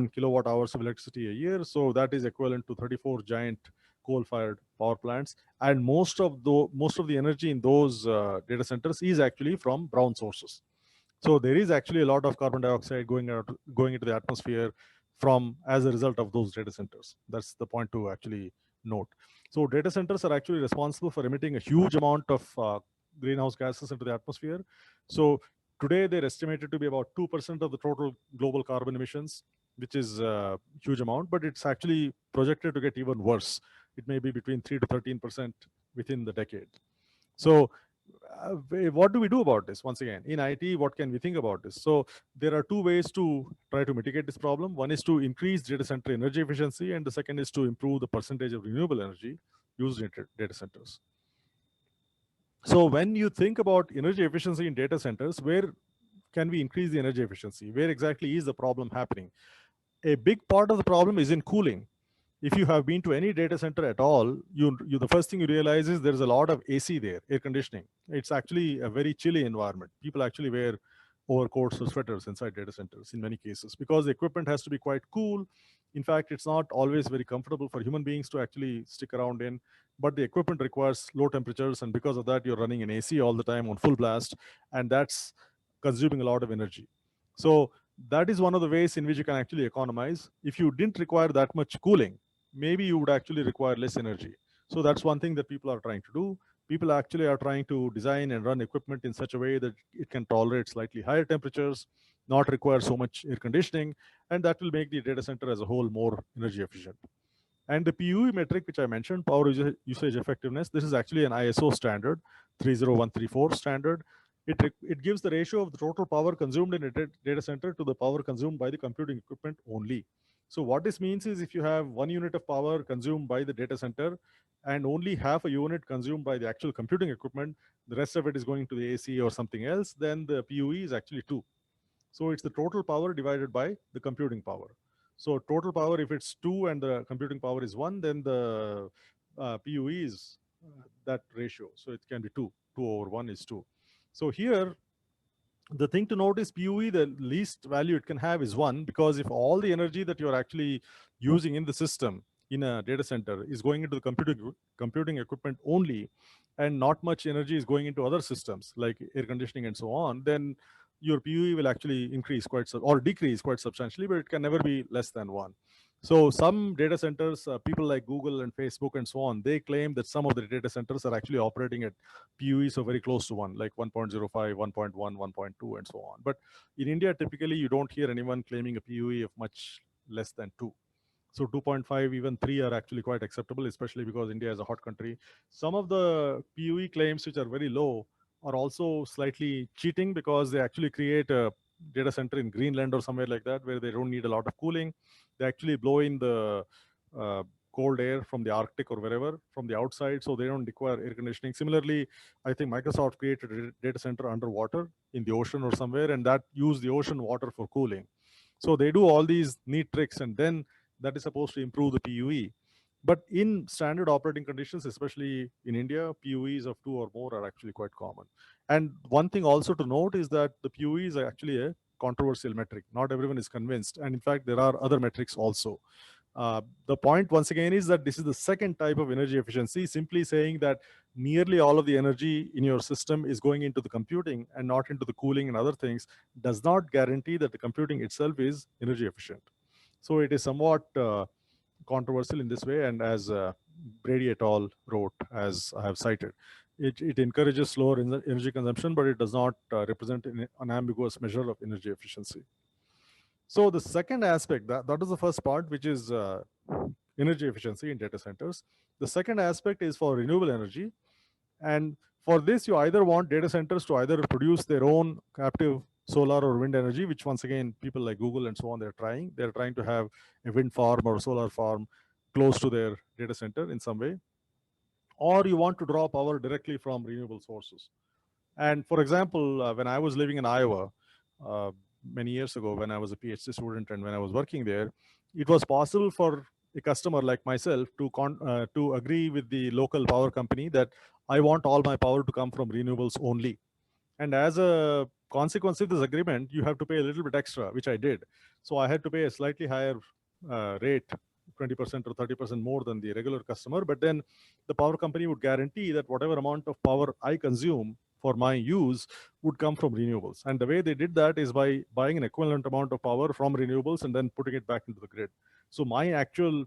Speaker 2: kilowatt hours of electricity a year. So that is equivalent to 34 giant coal-fired power plants. And most of the energy in those data centers is actually from brown sources. So there is actually a lot of carbon dioxide going into the atmosphere from as a result of those data centers. That's the point to actually note. So data centers are actually responsible for emitting a huge amount of greenhouse gases into the atmosphere. So today they're estimated to be about 2% of the total global carbon emissions, which is a huge amount, but it's actually projected to get even worse. It may be between 3 to 13% within the decade. So what do we do about this? Once again, in IT, what can we think about this? So there are two ways to try to mitigate this problem. One is to increase data center energy efficiency, and the second is to improve the percentage of renewable energy used in data centers. So when you think about energy efficiency in data centers, where can we increase the energy efficiency? Where exactly is the problem happening? A big part of the problem is in cooling. If you have been to any data center at all, you the first thing you realize is there's a lot of AC there, air conditioning. It's actually a very chilly environment. People actually wear overcoats or sweaters inside data centers in many cases because the equipment has to be quite cool. In fact, it's not always very comfortable for human beings to actually stick around in, but the equipment requires low temperatures, and because of that, you're running an AC all the time on full blast, and that's consuming a lot of energy. So that is one of the ways in which you can actually economize. If you didn't require that much cooling, maybe you would actually require less energy. So that's one thing that people are trying to do. People actually are trying to design and run equipment in such a way that it can tolerate slightly higher temperatures, not require so much air conditioning, and that will make the data center as a whole more energy efficient. And the PUE metric, which I mentioned, power usage effectiveness, this is actually an ISO standard, 30134 standard. It gives the ratio of the total power consumed in a data center to the power consumed by the computing equipment only. So what this means is if you have 1 unit of power consumed by the data center and only half a unit consumed by the actual computing equipment, the rest of it is going to the AC or something else, then the PUE is actually 2. So it's the total power divided by the computing power. So total power, if it's 2 and the computing power is 1, then the PUE is that ratio. So it can be 2. 2 over 1 is 2. So here, the thing to note is PUE, the least value it can have is 1, because if all the energy that you're actually using in the system in a data center is going into the computing equipment only, and not much energy is going into other systems like air conditioning and so on, then your PUE will actually increase or decrease quite substantially, but it can never be less than 1. So some data centers, people like Google and Facebook and so on, they claim that some of the data centers are actually operating at PUEs are very close to 1, like 1.05, 1.1, 1.2, and so on. But in India, typically, you don't hear anyone claiming a PUE of much less than 2. So 2.5, even 3 are actually quite acceptable, especially because India is a hot country. Some of the PUE claims, which are very low, are also slightly cheating because they actually create a data center in Greenland or somewhere like that where they don't need a lot of cooling. They actually blow in the uh, cold air from the Arctic or wherever from the outside, so they don't require air conditioning. Similarly, I think Microsoft created a data center underwater in the ocean or somewhere, and that used the ocean water for cooling. So they do all these neat tricks, and then that is supposed to improve the PUE. But in standard operating conditions, especially in India, PUEs of 2 or more are actually quite common. And one thing also to note is that the PUE is actually a controversial metric. Not everyone is convinced. And in fact, there are other metrics also. The point, once again, is that this is the second type of energy efficiency, simply saying that nearly all of the energy in your system is going into the computing and not into the cooling and other things, does not guarantee that the computing itself is energy efficient. So it is somewhat controversial in this way, and as Brady et al. Wrote, as I have cited, it encourages slower energy consumption, but it does not represent an unambiguous measure of energy efficiency. So the second aspect, that is the first part, which is energy efficiency in data centers. The second aspect is for renewable energy. And for this, you either want data centers to either produce their own captive solar or wind energy, which once again, people like Google and so on, they're trying. They're trying to have a wind farm or a solar farm close to their data center in some way. or you want to draw power directly from renewable sources. And for example, when I was living in Iowa uh, many years ago, when I was a PhD student and when I was working there, it was possible for a customer like myself to agree with the local power company that I want all my power to come from renewables only. And as a consequence of this agreement, you have to pay a little bit extra, which I did. So I had to pay a slightly higher rate, 20% or 30% more than the regular customer. But then the power company would guarantee that whatever amount of power I consume for my use would come from renewables. And the way they did that is by buying an equivalent amount of power from renewables and then putting it back into the grid. So my actual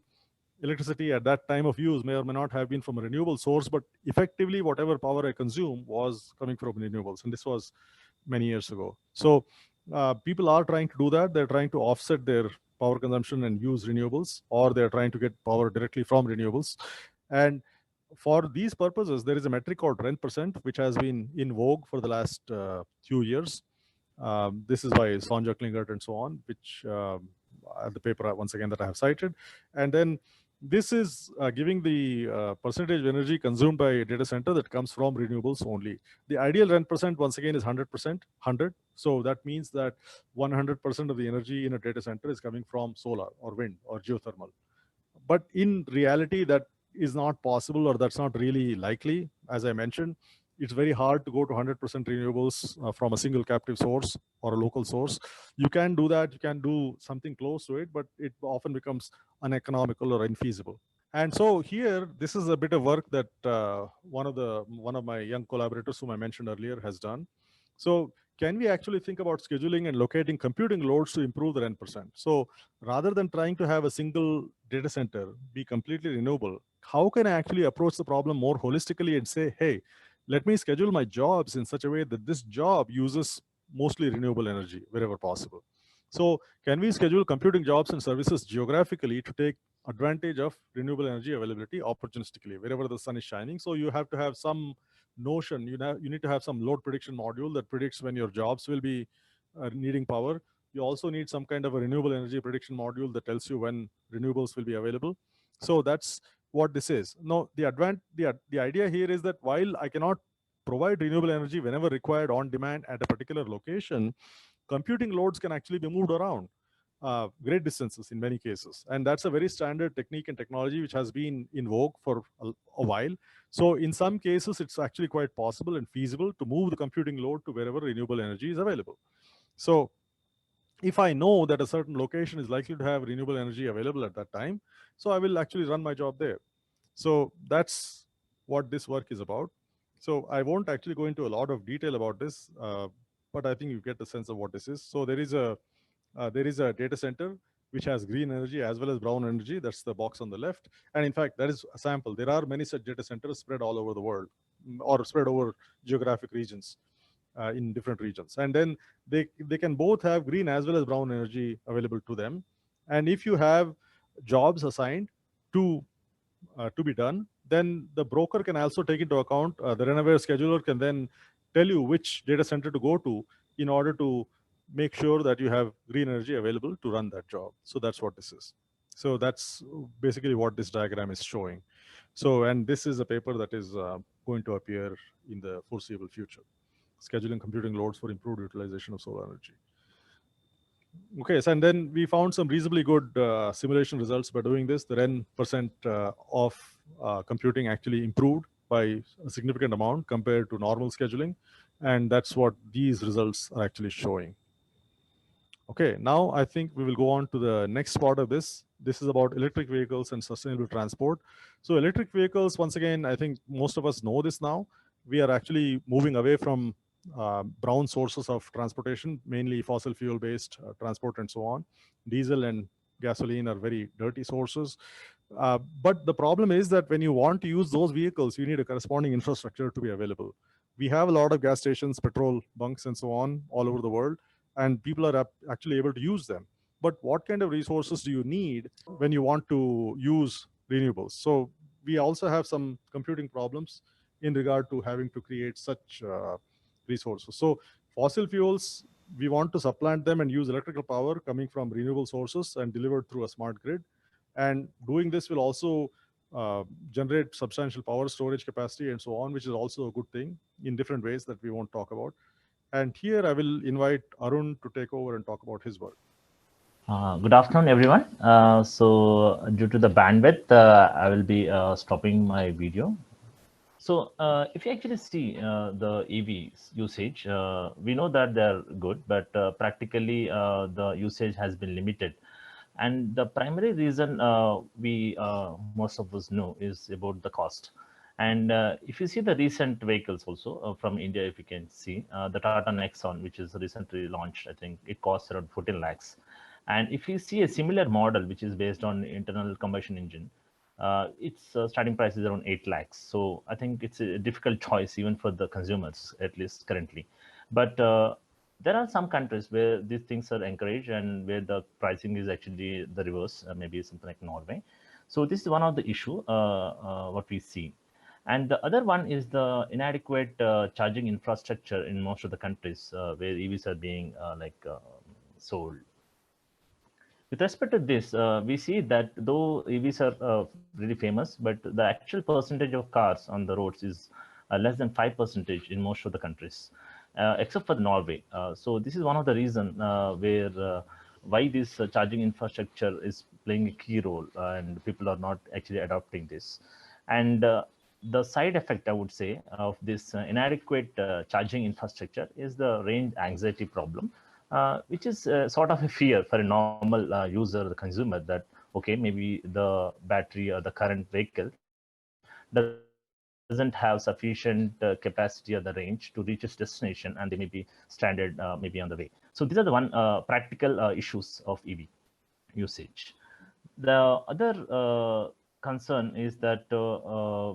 Speaker 2: electricity at that time of use may or may not have been from a renewable source, but effectively whatever power I consume was coming from renewables. And this was many years ago. So people are trying to do that. They're trying to offset their power consumption and use renewables, or they're trying to get power directly from renewables. And for these purposes, there is a metric called rent percent, which has been in vogue for the last few years. This is by Sonja Klingert and so on, which the paper once again that I have cited. And then this is giving the percentage of energy consumed by a data center that comes from renewables only. The ideal rent percent once again is 100%, 100. So that means that 100% of the energy in a data center is coming from solar or wind or geothermal. But in reality, that is not possible, or that's not really likely. As I mentioned, it's very hard to go to 100% renewables from a single captive source or a local source. You can do that, you can do something close to it, but it often becomes uneconomical or infeasible. And so here, this is a bit of work that one of my young collaborators, whom I mentioned earlier, has done. So can we actually think about scheduling and locating computing loads to improve the rent percent? So rather than trying to have a single data center be completely renewable, how can I actually approach the problem more holistically and say, hey, let me schedule my jobs in such a way that this job uses mostly renewable energy wherever possible. So can we schedule computing jobs and services geographically to take advantage of renewable energy availability opportunistically wherever the sun is shining? So you have to have some notion, you need to have some load prediction module that predicts when your jobs will be needing power. You also need some kind of a renewable energy prediction module that tells you when renewables will be available. So that's what this is. Now, the idea here is that while I cannot provide renewable energy whenever required on demand at a particular location, computing loads can actually be moved around great distances in many cases. And that's a very standard technique and technology which has been in vogue for a while. So in some cases, it's actually quite possible and feasible to move the computing load to wherever renewable energy is available. So if I know that a certain location is likely to have renewable energy available at that time, so I will actually run my job there. So that's what this work is about. So I won't actually go into a lot of detail about this, but I think you get the sense of what this is. So there is a data center which has green energy as well as brown energy. That's the box on the left. And in fact, that is a sample. There are many such data centers spread all over the world, or spread over geographic regions in different regions. And then they can both have green as well as brown energy available to them. And if you have jobs assigned to be done, then the broker can also take into account, the Renewable scheduler can then tell you which data center to go to in order to make sure that you have green energy available to run that job. So that's what this is. So that's basically what this diagram is showing. So, and this is a paper that is going to appear in the foreseeable future, scheduling computing loads for improved utilization of solar energy. Okay, so and then we found some reasonably good simulation results by doing this. The REN percent of computing actually improved by a significant amount compared to normal scheduling. And that's what these results are actually showing. Okay, now I think we will go on to the next part of this. This is about electric vehicles and sustainable transport. So electric vehicles, once again, I think most of us know this now. We are actually moving away from brown sources of transportation, mainly fossil fuel based transport and so on. Diesel and gasoline are very dirty sources. But the problem is that when you want to use those vehicles, you need a corresponding infrastructure to be available. We have a lot of gas stations, petrol bunks, and so on all over the world, and people are actually able to use them. But what kind of resources do you need when you want to use renewables? So we also have some computing problems in regard to having to create such resources. So fossil fuels, we want to supplant them and use electrical power coming from renewable sources and delivered through a smart grid. And doing this will also generate substantial power storage capacity and so on, which is also a good thing in different ways that we won't talk about. And here I will invite Arun to take over and talk about his work.
Speaker 3: Good afternoon, everyone. Due to the bandwidth, I will be stopping my video. If you actually see the EV usage, we know that they're good, but practically the usage has been limited. And the primary reason we most of us know is about the cost. And if you see the recent vehicles also from India, if you can see the Tata Nexon, which is recently launched, I think it costs around 14 lakhs. And if you see a similar model, which is based on internal combustion engine, its starting price is around 8 lakhs. So I think it's a difficult choice even for the consumers, at least currently. But there are some countries where these things are encouraged and where the pricing is actually the reverse, maybe something like Norway. So this is one of the issue what we see. And the other one is the inadequate charging infrastructure in most of the countries where EVs are being sold. With respect to this, we see that though EVs are really famous, but the actual percentage of cars on the roads is less than 5% in most of the countries, except for Norway. So this is one of the reasons where why this charging infrastructure is playing a key role, and people are not actually adopting this. And the side effect, I would say, of this inadequate charging infrastructure is the range anxiety problem, which is sort of a fear for a normal user, the consumer, that okay, maybe the battery or the current vehicle doesn't have sufficient capacity or the range to reach its destination, and they may be stranded maybe on the way. So these are the one practical issues of EV usage. The other concern is that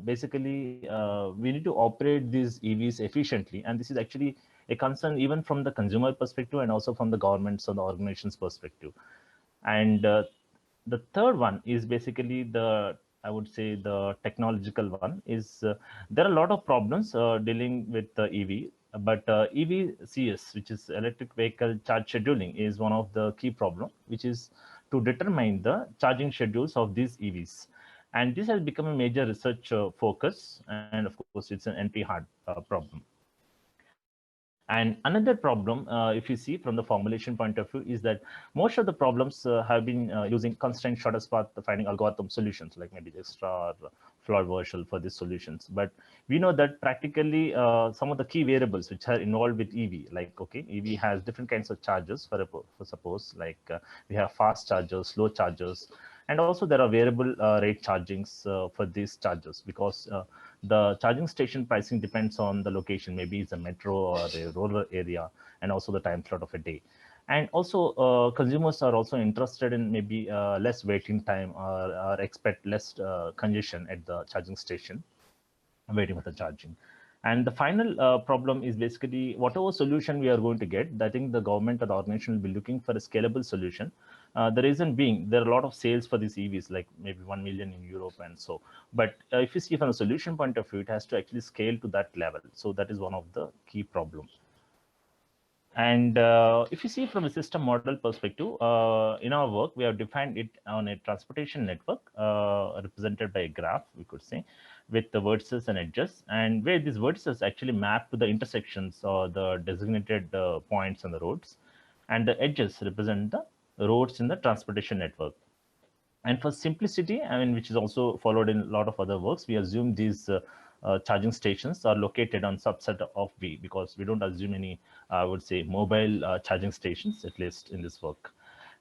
Speaker 3: basically we need to operate these EVs efficiently, and this is actually a concern even from the consumer perspective and also from the governments or the organizations perspective. And the third one is basically the, I would say, the technological one is there are a lot of problems dealing with the EV, but EVCS, which is electric vehicle charge scheduling, is one of the key problem, which is to determine the charging schedules of these EVs. And this has become a major research focus, and of course, it's an entry hard problem. And another problem, if you see from the formulation point of view, is that most of the problems have been using constraint shortest path finding algorithm solutions, like maybe extra or flawed version for these solutions. But we know that practically some of the key variables which are involved with EV, like okay, EV has different kinds of chargers for suppose like we have fast chargers, slow chargers, and also there are variable rate chargings for these chargers, because the charging station pricing depends on the location. Maybe it's a metro or a rural area, and also the time slot of a day. And also consumers are also interested in maybe less waiting time, or expect less congestion at the charging station waiting for the charging. And the final problem is basically whatever solution we are going to get, I think the government or the organization will be looking for a scalable solution. The reason being, there are a lot of sales for these EVs, like maybe 1 million in Europe and so. But if you see from a solution point of view, it has to actually scale to that level. So that is one of the key problems. And if you see from a system model perspective, in our work, we have defined it on a transportation network represented by a graph, we could say, with the vertices and edges, and where these vertices actually map to the intersections or the designated points on the roads, and the edges represent the roads in the transportation network. And for simplicity, I mean, which is also followed in a lot of other works, we assume these charging stations are located on subset of V, because we don't assume any, I would say, mobile charging stations, at least in this work.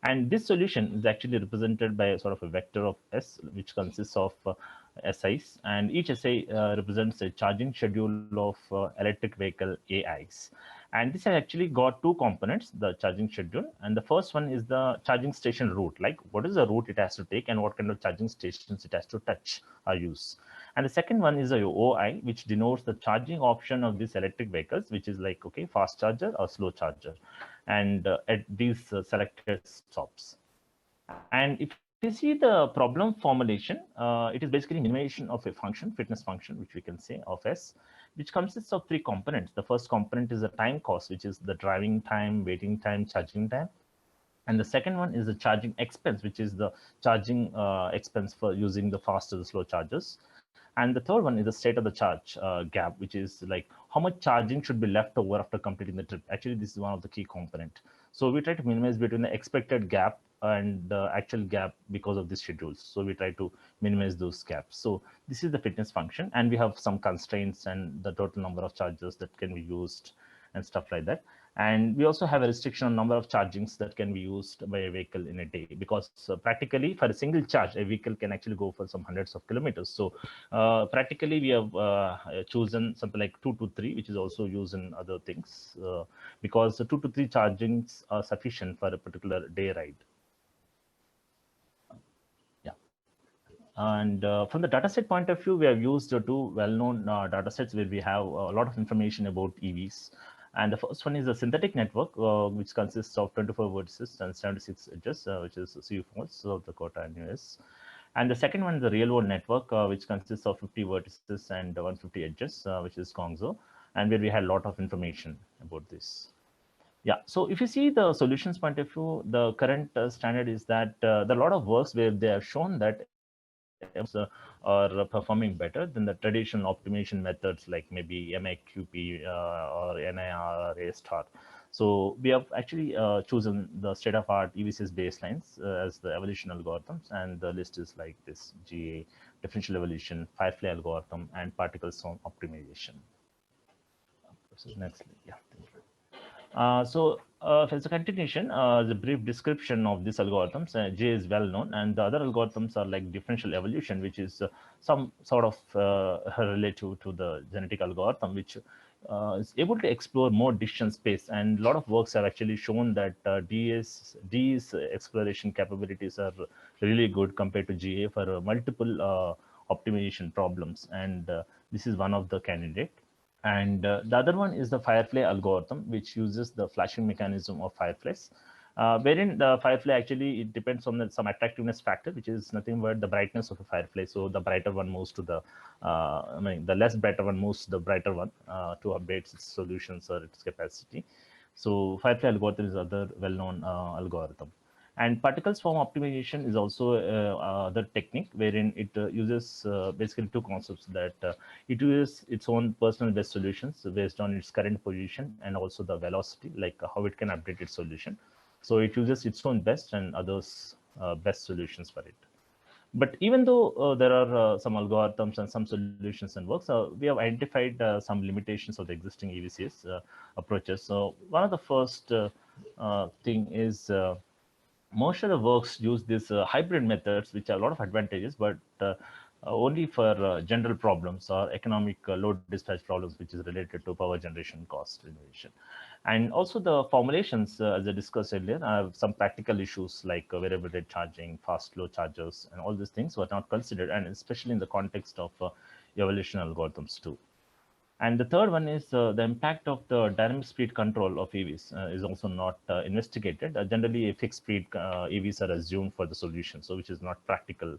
Speaker 3: And this solution is actually represented by a sort of a vector of S, which consists of SIs, and each SI represents a charging schedule of electric vehicle AIs. And this has actually got two components, the charging schedule. And the first one is the charging station route, like what is the route it has to take and what kind of charging stations it has to touch or use. And the second one is a OI, which denotes the charging option of these electric vehicles, which is like, okay, fast charger or slow charger, and at these selected stops. And if you see the problem formulation, it is basically minimization of a function, fitness function, which we can say of S, which consists of three components. The first component is the time cost, which is the driving time, waiting time, charging time. And the second one is the charging expense, which is the charging expense for using the fast or the slow chargers. And the third one is the state of the charge gap, which is like how much charging should be left over after completing the trip. Actually, this is one of the key component. So we try to minimize between the expected gap and the actual gap because of the schedules. So we try to minimize those gaps. So this is the fitness function, and we have some constraints and the total number of chargers that can be used and stuff like that. And we also have a restriction on number of chargings that can be used by a vehicle in a day, because practically for a single charge, a vehicle can actually go for some hundreds of kilometers. So practically we have chosen something like 2 to 3, which is also used in other things, because the 2 to 3 chargings are sufficient for a particular day ride. Yeah. And from the dataset point of view, we have used two well-known datasets where we have a lot of information about EVs. And the first one is a synthetic network, which consists of 24 vertices and 76 edges, which is Sioux Falls, South Dakota, and US. And the second one is the real world network, which consists of 50 vertices and 150 edges, which is Guangzhou, and where we had a lot of information about this. Yeah, so if you see the solutions point of view, the current standard is that there are a lot of works where they have shown that are performing better than the traditional optimization methods like maybe MAQP or NIR or A star. So we have actually chosen the state-of-art EVCS baselines as the evolution algorithms, and the list is like this: GA, differential evolution, Firefly algorithm, and particle zone optimization. So next, yeah. As a continuation, the brief description of these algorithms, J is well known, and the other algorithms are like differential evolution, which is some sort of relative to the genetic algorithm, which is able to explore more decision space. And a lot of works have actually shown that D's exploration capabilities are really good compared to GA for multiple optimization problems. And this is one of the candidates. And the other one is the Firefly algorithm, which uses the flashing mechanism of fireflies, wherein the firefly actually, it depends on some attractiveness factor, which is nothing but the brightness of a firefly. So the brighter one moves to the, the less brighter one moves to the brighter one to update its solutions or its capacity. So Firefly algorithm is other well-known algorithm. And particle swarm optimization is also the technique wherein it uses basically two concepts, that it uses its own personal best solutions based on its current position and also the velocity, like how it can update its solution. So it uses its own best and others best solutions for it. But even though there are some algorithms and some solutions and works, we have identified some limitations of the existing EVCS approaches. So one of the first thing is most of the works use these hybrid methods, which have a lot of advantages, but only for general problems or economic load dispatch problems, which is related to power generation cost innovation. And also the formulations, as I discussed earlier, have some practical issues like variable rate charging, fast slow chargers, and all these things were not considered, and especially in the context of evolution algorithms too. And the third one is the impact of the dynamic speed control of EVs is also not investigated. Generally, a fixed speed EVs are assumed for the solution, so which is not practical,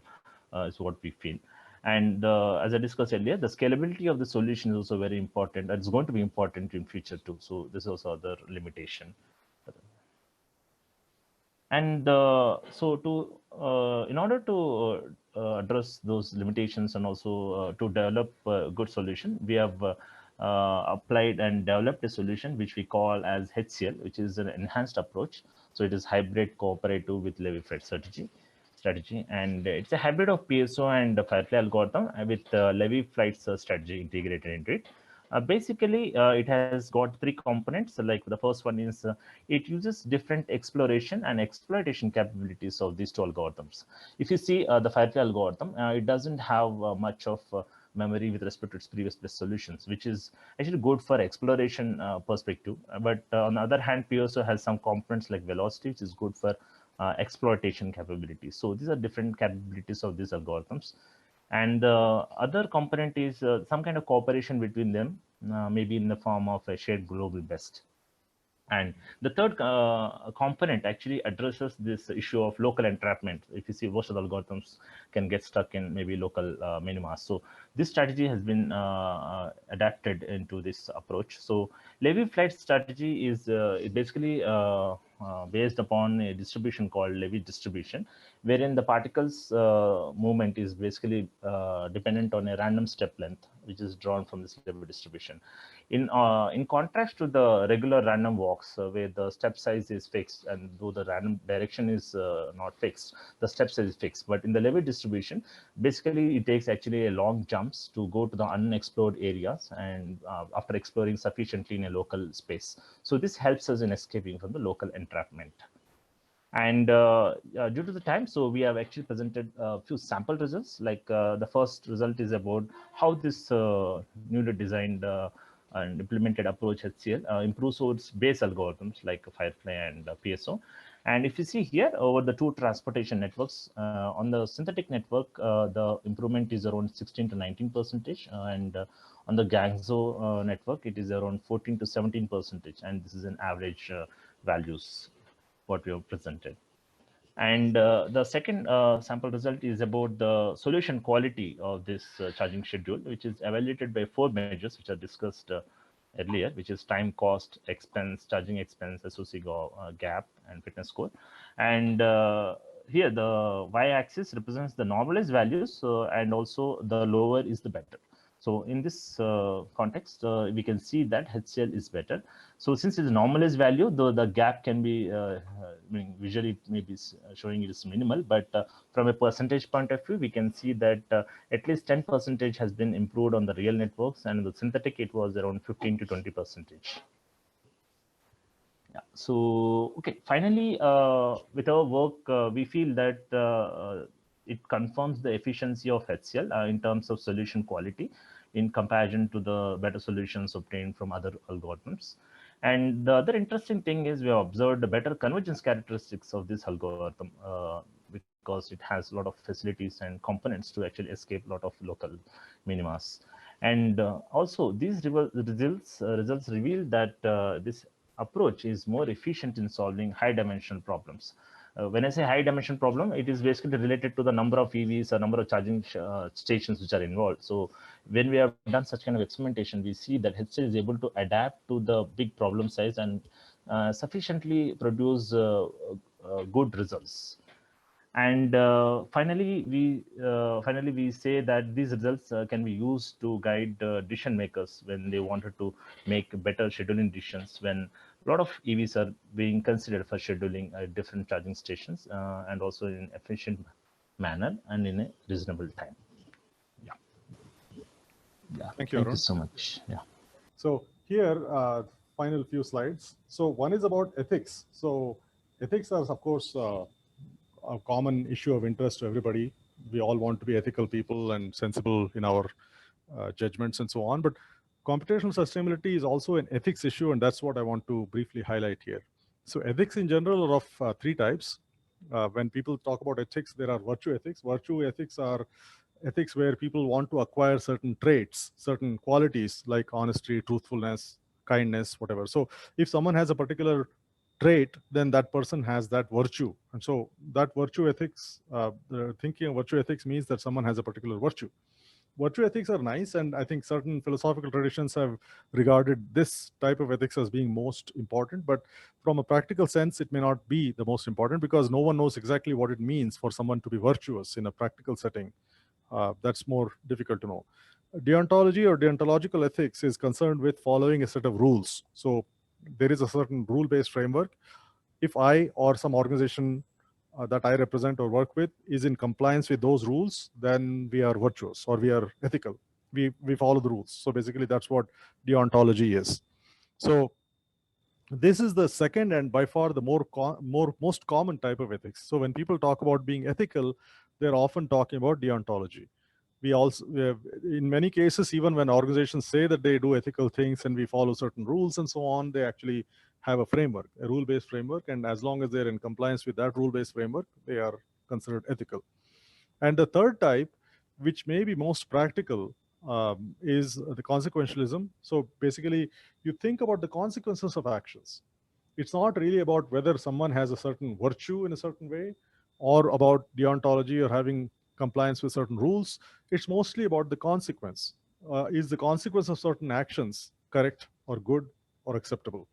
Speaker 3: is what we feel. And as I discussed earlier, the scalability of the solution is also very important. It's going to be important in future too. So this is also other limitation. And so to in order to address those limitations and also to develop a good solution, we have applied and developed a solution which we call as HCL, which is an enhanced approach. So it is hybrid cooperative with Levi-Flight strategy, and it's a hybrid of PSO and the Firefly algorithm with Levi-Flight's strategy integrated into it. Basically, it has got three components. So like the first one is it uses different exploration and exploitation capabilities of these two algorithms. If you see the Firefly algorithm, it doesn't have much of memory with respect to its previous best solutions, which is actually good for exploration perspective. But on the other hand, PSO has some components like velocity, which is good for exploitation capabilities. So these are different capabilities of these algorithms. And the other component is some kind of cooperation between them, maybe in the form of a shared global best. And the third component actually addresses this issue of local entrapment. If you see, most of the algorithms can get stuck in maybe local minima. So this strategy has been adapted into this approach. So Levi-Flight strategy is basically based upon a distribution called Levy distribution, wherein the particles movement is basically dependent on a random step length, which is drawn from this Levy distribution. In contrast to the regular random walks, where the step size is fixed, and though the random direction is not fixed, the step size is fixed. But in the Levy distribution, basically it takes actually a long jumps to go to the unexplored areas, and after exploring sufficiently in a local space. So this helps us in escaping from the local entrapment. And due to the time, so we have actually presented a few sample results. Like the first result is about how this newly designed and implemented approach HCL improves over its base algorithms like Firefly and PSO. And if you see here over the two transportation networks, on the synthetic network, the improvement is around 16 to 19%, and on the Gangzhou network, it is around 14 to 17%, and this is an average values what we have presented. And the second sample result is about the solution quality of this charging schedule, which is evaluated by 4 measures, which are discussed earlier, which is time, cost, expense, charging expense, SOC gap, and fitness score. And here the y-axis represents the normalized values, and also the lower is the better. So in this context, we can see that HCl is better. So since it's a normalized value, though the gap can be, visually it may be showing it is minimal, but from a percentage point of view, we can see that at least 10% has been improved on the real networks, and in the synthetic, it was around 15 to 20%. Yeah. So, okay, finally, with our work, we feel that it confirms the efficiency of HCl in terms of solution quality in comparison to the better solutions obtained from other algorithms. And the other interesting thing is we have observed the better convergence characteristics of this algorithm because it has a lot of facilities and components to actually escape a lot of local minimas. And also these results reveal that this approach is more efficient in solving high dimensional problems. When I say high dimension problem, it is basically related to the number of EVs or number of charging stations which are involved. So when we have done such kind of experimentation, we see that HCl is able to adapt to the big problem size and sufficiently produce good results. And finally, we say that these results can be used to guide decision makers when they wanted to make better scheduling decisions, when a lot of EVs are being considered for scheduling different charging stations, and also in an efficient manner and in a reasonable time. Yeah.
Speaker 2: Thank you,
Speaker 3: Thank
Speaker 2: Arun.
Speaker 3: you so much. Yeah.
Speaker 2: So here, final few slides. So one is about ethics. So ethics are, of course, a common issue of interest to everybody. We all want to be ethical people and sensible in our judgments and so on. But computational sustainability is also an ethics issue, and that's what I want to briefly highlight here. So ethics in general are of 3 types. When people talk about ethics, there are virtue ethics. Virtue ethics are ethics where people want to acquire certain traits, certain qualities like honesty, truthfulness, kindness, whatever. So if someone has a particular trait, then that person has that virtue. And so that virtue ethics, the thinking of virtue ethics means that someone has a particular virtue. Virtue ethics are nice, and I think certain philosophical traditions have regarded this type of ethics as being most important, but from a practical sense, it may not be the most important because no one knows exactly what it means for someone to be virtuous in a practical setting. That's more difficult to know. Deontology or deontological ethics is concerned with following a set of rules. So there is a certain rule-based framework. If I or some organization that I represent or work with is in compliance with those rules, then we are virtuous or we are ethical. We follow the rules. So basically, that's what deontology is. So this is the second and by far the most common type of ethics. So when people talk about being ethical, they're often talking about deontology. We also, in many cases, even when organizations say that they do ethical things and we follow certain rules and so on, they actually have a framework, a rule-based framework. And as long as they're in compliance with that rule-based framework, they are considered ethical. And the third type, which may be most practical, is the consequentialism. So basically, you think about the consequences of actions. It's not really about whether someone has a certain virtue in a certain way or about deontology or having compliance with certain rules. It's mostly about the consequence. Is the consequence of certain actions correct or good or acceptable?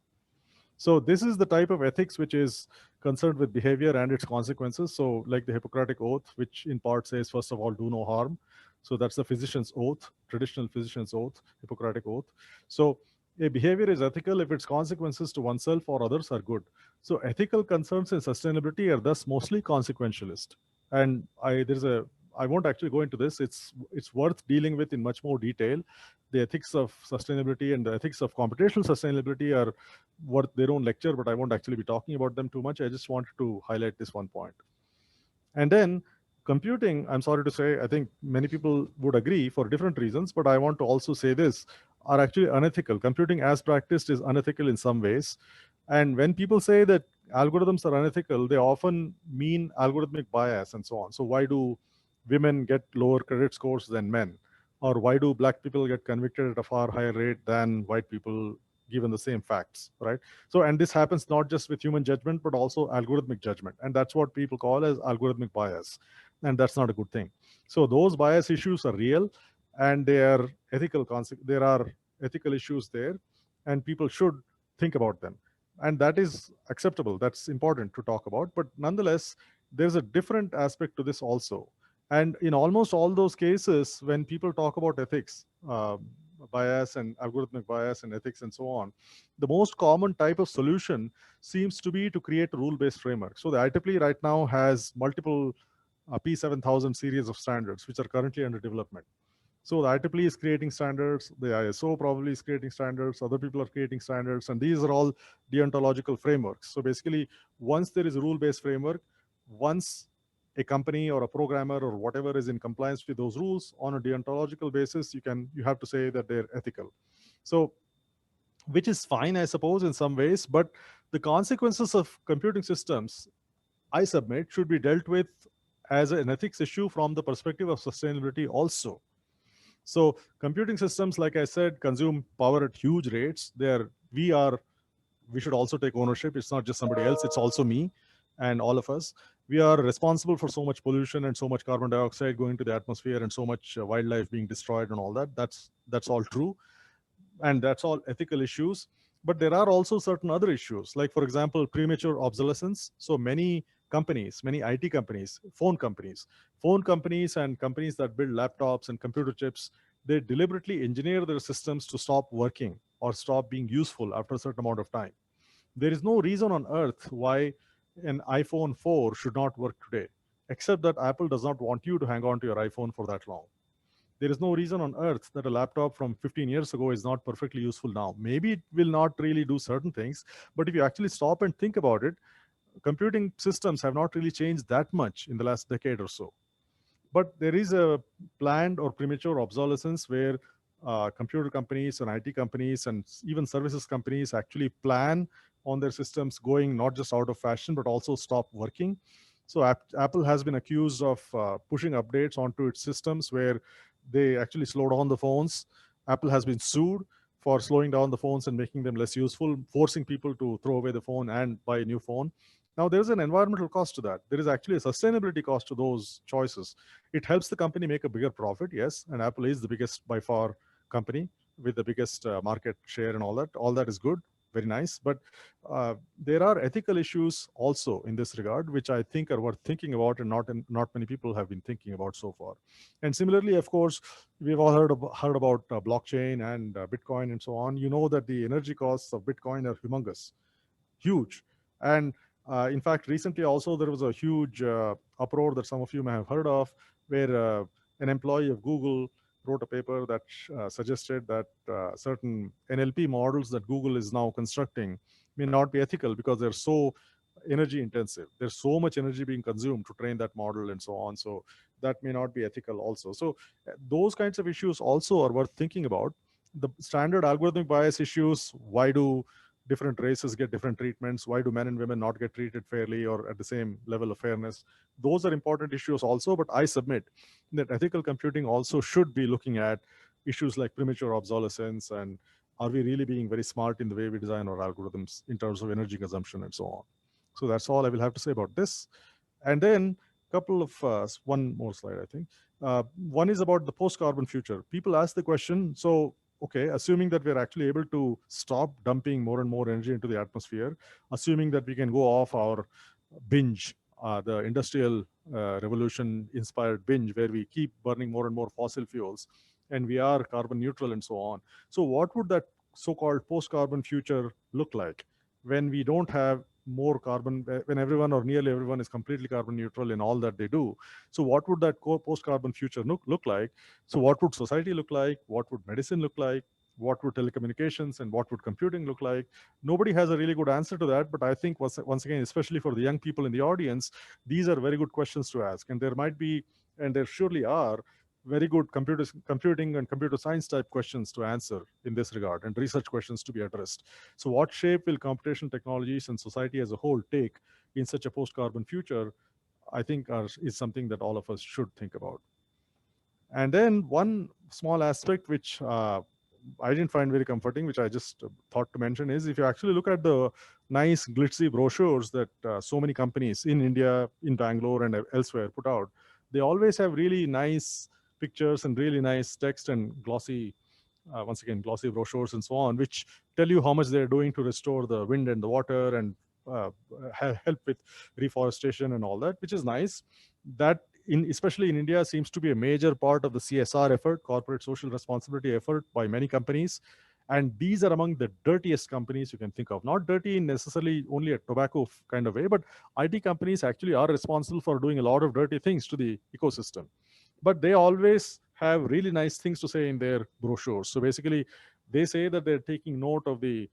Speaker 2: So this is the type of ethics which is concerned with behavior and its consequences. So like the Hippocratic Oath, which in part says, first of all, do no harm. So that's the physician's oath, traditional physician's oath, Hippocratic Oath. So a behavior is ethical if its consequences to oneself or others are good. So ethical concerns in sustainability are thus mostly consequentialist. And I won't actually go into this. It's worth dealing with in much more detail. The ethics of sustainability and the ethics of computational sustainability are worth their own lecture, but I won't actually be talking about them too much. I just wanted to highlight this one point. And then computing, I'm sorry to say, I think many people would agree for different reasons, but I want to also say this, are actually unethical. Computing as practiced is unethical in some ways. And when people say that algorithms are unethical, they often mean algorithmic bias and so on. So why do women get lower credit scores than men? Or why do black people get convicted at a far higher rate than white people given the same facts, right? So, and this happens not just with human judgment, but also algorithmic judgment. And that's what people call as algorithmic bias. And that's not a good thing. So those bias issues are real and they are ethical there are ethical issues there and people should think about them. And that is acceptable. That's important to talk about. But nonetheless, there's a different aspect to this also. And in almost all those cases, when people talk about ethics, bias and algorithmic bias and ethics and so on, the most common type of solution seems to be to create a rule-based framework. So the IEEE right now has multiple P7000 series of standards, which are currently under development. So the IEEE is creating standards, the ISO probably is creating standards, other people are creating standards, and these are all deontological frameworks. So basically, once there is a rule-based framework, once a company or a programmer or whatever is in compliance with those rules on a deontological basis, you have to say that they're ethical. So, which is fine, I suppose, in some ways, but the consequences of computing systems, I submit, should be dealt with as an ethics issue from the perspective of sustainability also. So computing systems, like I said, consume power at huge rates. We should also take ownership. It's not just somebody else, it's also me and all of us. We are responsible for so much pollution and so much carbon dioxide going to the atmosphere and so much wildlife being destroyed and all that. That's all true. And that's all ethical issues. But there are also certain other issues, like, for example, premature obsolescence. So many companies, many IT companies, phone companies and companies that build laptops and computer chips, they deliberately engineer their systems to stop working or stop being useful after a certain amount of time. There is no reason on earth why an iPhone 4 should not work today, except that Apple does not want you to hang on to your iPhone for that long. There is no reason on earth that a laptop from 15 years ago is not perfectly useful now. Maybe it will not really do certain things, but if you actually stop and think about it, computing systems have not really changed that much in the last decade or so. But there is a planned or premature obsolescence where computer companies and IT companies and even services companies actually plan on their systems going not just out of fashion, but also stop working. So Apple has been accused of pushing updates onto its systems where they actually slow down the phones. Apple has been sued for slowing down the phones and making them less useful, forcing people to throw away the phone and buy a new phone. Now, there's an environmental cost to that. There is actually a sustainability cost to those choices. It helps the company make a bigger profit, yes, and Apple is the biggest by far company with the biggest market share and all that. All that is good, very nice. But there are ethical issues also in this regard, which I think are worth thinking about, and not many people have been thinking about so far. And similarly, of course, we've all heard about blockchain and Bitcoin and so on. You know that the energy costs of Bitcoin are humongous, huge. And in fact, recently also there was a huge uproar that some of you may have heard of, where an employee of Google wrote a paper that suggested that certain NLP models that Google is now constructing may not be ethical because they're so energy intensive. There's so much energy being consumed to train that model and so on. So that may not be ethical also. So those kinds of issues also are worth thinking about. The standard algorithmic bias issues, why do different races get different treatments? Why do men and women not get treated fairly or at the same level of fairness? Those are important issues also, but I submit that ethical computing also should be looking at issues like premature obsolescence and are we really being very smart in the way we design our algorithms in terms of energy consumption and so on. So that's all I will have to say about this. And then a couple of, one more slide, I think. One is about the post-carbon future. People ask the question, so okay, assuming that we're actually able to stop dumping more and more energy into the atmosphere, assuming that we can go off our binge, the industrial revolution inspired binge, where we keep burning more and more fossil fuels, and we are carbon neutral and so on. So what would that so-called post-carbon future look like when we don't have more carbon, when everyone or nearly everyone is completely carbon neutral in all that they do? So what would that post-carbon future look like? So what would society look like? What would medicine look like? What would telecommunications and what would computing look like? Nobody has a really good answer to that, but I think once again, especially for the young people in the audience, these are very good questions to ask. And there might be, and there surely are, very good computing and computer science type questions to answer in this regard, and research questions to be addressed. So what shape will computational technologies and society as a whole take in such a post-carbon future, I think is something that all of us should think about. And then one small aspect which I didn't find very comforting, which I just thought to mention, is if you actually look at the nice glitzy brochures that so many companies in India, in Bangalore and elsewhere put out, they always have really nice pictures and really nice text and glossy, once again, glossy brochures and so on, which tell you how much they're doing to restore the wind and the water and help with reforestation and all that, which is nice. That especially in India, seems to be a major part of the CSR effort, corporate social responsibility effort by many companies. And these are among the dirtiest companies you can think of. Not dirty in necessarily only a tobacco kind of way, but IT companies actually are responsible for doing a lot of dirty things to the ecosystem. But they always have really nice things to say in their brochures. So basically, they say that they're taking note of the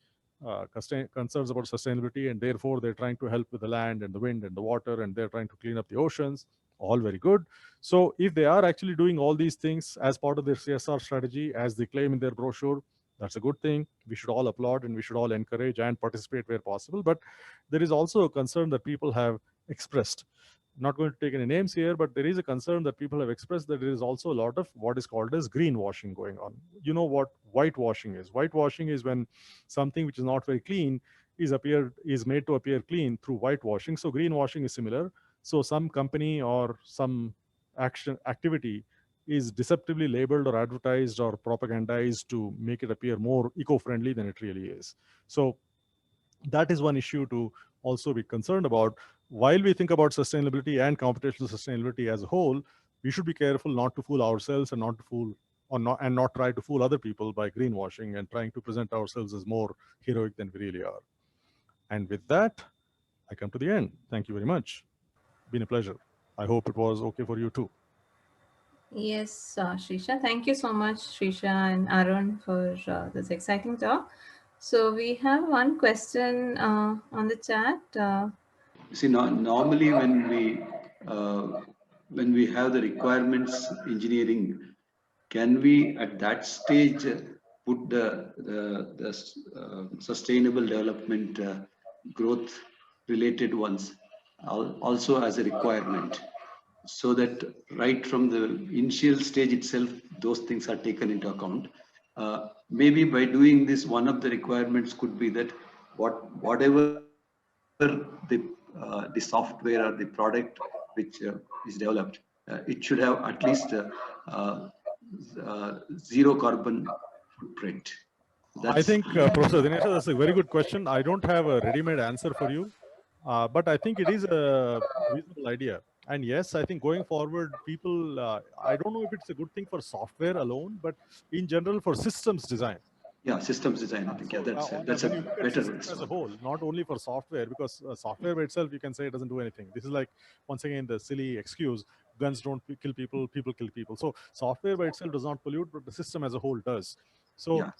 Speaker 2: concerns about sustainability, and therefore they're trying to help with the land and the wind and the water, and they're trying to clean up the oceans. All very good. So if they are actually doing all these things as part of their CSR strategy, as they claim in their brochure, that's a good thing. We should all applaud and we should all encourage and participate where possible. But there is also a concern that people have expressed. I'm not going to take any names here, but there is a concern that people have expressed that there is also a lot of what is called as greenwashing going on. You know what whitewashing is? Whitewashing is when something which is not very clean is made to appear clean through whitewashing. So greenwashing is similar. So some company or some activity is deceptively labeled or advertised or propagandized to make it appear more eco-friendly than it really is. So that is one issue to also be concerned about. While we think about sustainability and computational sustainability as a whole, we should be careful not to fool ourselves and not try to fool other people by greenwashing and trying to present ourselves as more heroic than we really are. And with that, I come to the end. Thank you very much. Been a pleasure. I hope it was okay for you too.
Speaker 1: Yes, Shrisha. Thank you so much, Shrisha and Arun, for this exciting talk. So we have one question on the chat.
Speaker 4: See, normally when we have the requirements engineering, can we at that stage put the sustainable development growth related ones also as a requirement, so that right from the initial stage itself, those things are taken into account. Maybe by doing this, one of the requirements could be that whatever the software or the product which is developed, it should have at least zero carbon footprint.
Speaker 2: I
Speaker 4: That's
Speaker 2: think, Professor Dinesha, that's a very good question. I don't have a ready-made answer for you, but I think it is a reasonable idea. And yes, I think going forward, people, I don't know if it's a good thing for software alone, but in general for systems design.
Speaker 4: yeah, systems design. I think that's a
Speaker 2: When you look at
Speaker 4: better
Speaker 2: systems as a
Speaker 4: response.
Speaker 2: whole, not only for software, because software by itself, you can say it doesn't do anything. This is like, once again, the silly excuse, guns don't kill people, people kill people. So software by itself does not pollute, but the system as a whole does. So
Speaker 4: Yeah.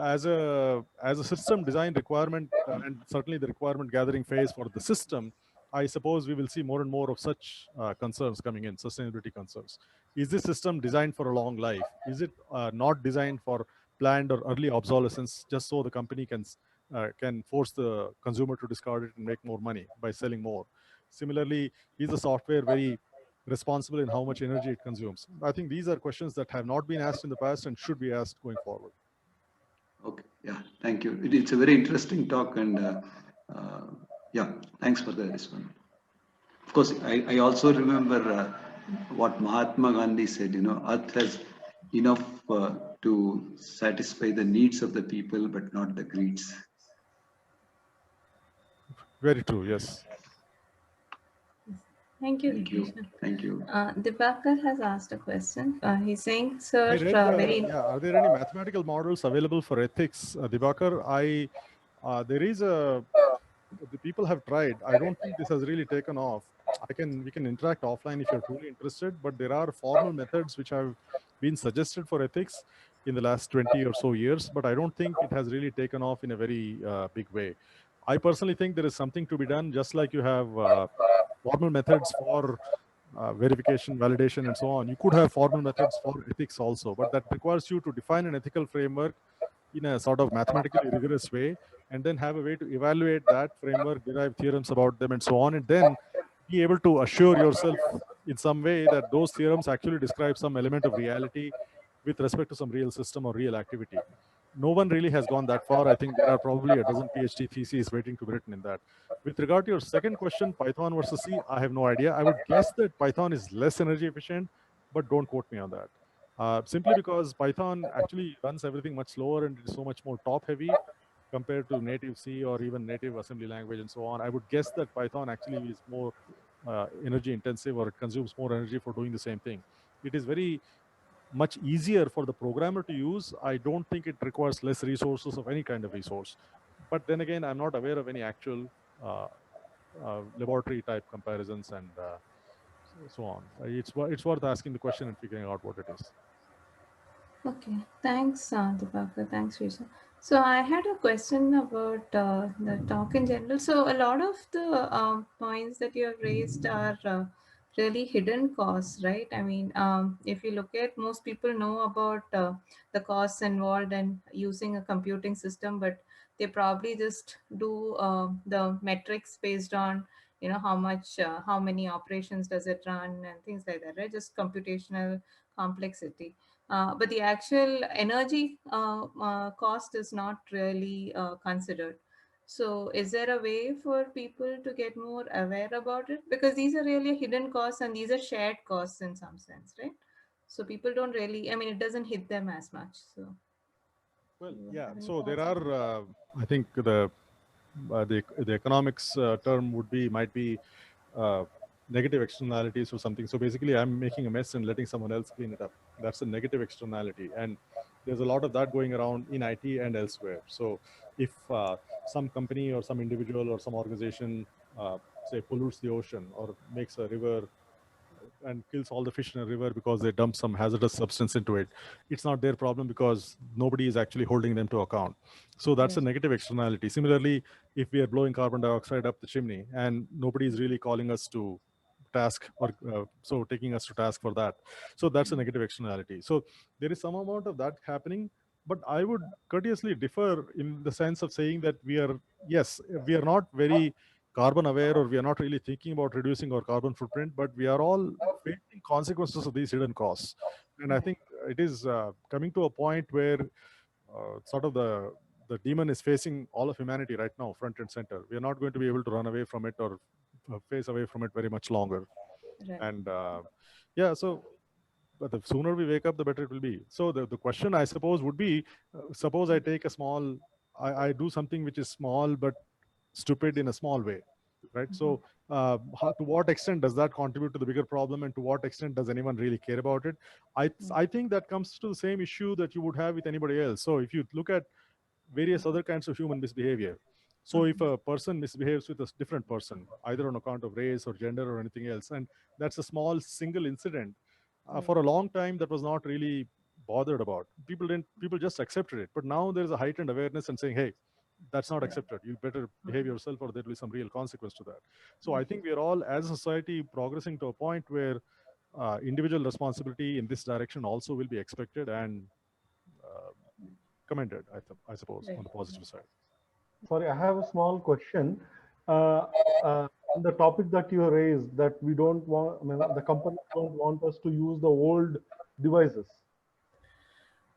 Speaker 2: As a system design requirement, and certainly the requirement gathering phase for the system, I suppose we will see more and more of such concerns coming in, sustainability concerns. Is this system designed for a long life? Is it not designed for planned or early obsolescence, just so the company can force the consumer to discard it and make more money by selling more? Similarly, is the software very responsible in how much energy it consumes? I think these are questions that have not been asked in the past and should be asked going forward.
Speaker 4: Okay. Yeah. Thank you. It's a very interesting talk, and yeah, thanks for the response. Of course, I also remember what Mahatma Gandhi said. Earth has enough to to satisfy the needs of the people, but not the greeds.
Speaker 2: Very true. Yes.
Speaker 1: Thank you,
Speaker 4: Thank you.
Speaker 1: Shrisha.
Speaker 4: Thank you.
Speaker 1: Dibakar has asked a question. He's saying, sir,
Speaker 2: I read,
Speaker 1: very...
Speaker 2: yeah, are there any mathematical models available for ethics, Dibakar? There is the people have tried. I don't think this has really taken off. We can interact offline if you're truly interested, but there are formal methods which have been suggested for ethics in the last 20 or so years, but I don't think it has really taken off in a very big way. I personally think there is something to be done, just like you have formal methods for verification, validation, and so on. You could have formal methods for ethics also, but that requires you to define an ethical framework in a sort of mathematically rigorous way, and then have a way to evaluate that framework, derive theorems about them, and so on, and then be able to assure yourself in some way that those theorems actually describe some element of reality with respect to some real system or real activity. No one really has gone that far. I think there are probably a dozen PhD theses waiting to be written in that. With regard to your second question, Python versus C, I have no idea. I would guess that Python is less energy efficient, but don't quote me on that. Simply because Python actually runs everything much slower and it is so much more top heavy compared to native C or even native assembly language and so on. I would guess that Python actually is more energy intensive, or it consumes more energy for doing the same thing. It is very much easier for the programmer to use. I don't think it requires less resources of any kind of resource. But then again, I'm not aware of any actual uh, laboratory type comparisons and so on. It's worth asking the question and figuring out what it is.
Speaker 1: Okay, thanks, Dibakar. Thanks, Shrisha. So I had a question about the talk in general. So a lot of the points that you have raised are really hidden costs, right? I mean, if you look at, most people know about the costs involved in using a computing system, but they probably just do the metrics based on, you know, how much, how many operations does it run and things like that, right? Just computational complexity. But the actual energy cost is not really considered. So, is there a way for people to get more aware about it? Because these are really hidden costs and these are shared costs in some sense, right? So, people don't really, I mean, it doesn't hit them as much. So,
Speaker 2: Well,
Speaker 1: do you
Speaker 2: yeah.
Speaker 1: have any
Speaker 2: So there
Speaker 1: thoughts on
Speaker 2: are, I think the economics term might be uh, negative externalities or something. So basically, I'm making a mess and letting someone else clean it up. That's a negative externality, and there's a lot of that going around in IT and elsewhere. So if some company or some individual or some organization, say, pollutes the ocean or makes a river and kills all the fish in a river because they dump some hazardous substance into it, it's not their problem because nobody is actually holding them to account. So that's a
Speaker 1: Yes.
Speaker 2: negative externality. Similarly, if we are blowing carbon dioxide up the chimney and nobody is really calling us to task, or so taking us to task for that, so that's a negative externality. So there is some amount of that happening, but I would courteously differ in the sense of saying that yes, we are not very carbon aware, or we are not really thinking about reducing our carbon footprint, but we are all facing consequences of these hidden costs. And I
Speaker 1: Right.
Speaker 2: think it is coming to a point where sort of the demon is facing all of humanity right now, front and center. We are not going to be able to run away from it or face away from it very much longer.
Speaker 1: Right.
Speaker 2: And yeah, so but the sooner we wake up, the better it will be. So the question, I suppose, would be, suppose I take a small, I do something which is small but stupid in a small way, right? So to what extent does that contribute to the bigger problem, and to what extent does anyone really care about it? I think that comes to the same issue that you would have with anybody else. So if you look at various other kinds of human misbehavior, so if a person misbehaves with a different person, either on account of race or gender or anything else, and that's a small single incident, for a long time that was not really bothered about. People just accepted it. But now there's a heightened awareness and saying, hey, that's not accepted. You better behave yourself, or there'll be some real consequence to that. So I think we are all, as a society, progressing to a point where individual responsibility in this direction also will be expected and uh, commended, I suppose,
Speaker 1: Right.
Speaker 2: on the positive side.
Speaker 5: Sorry, I have a small question. Uh, on the topic that you raised, that we don't want, I mean, the companies don't want us to use the old devices,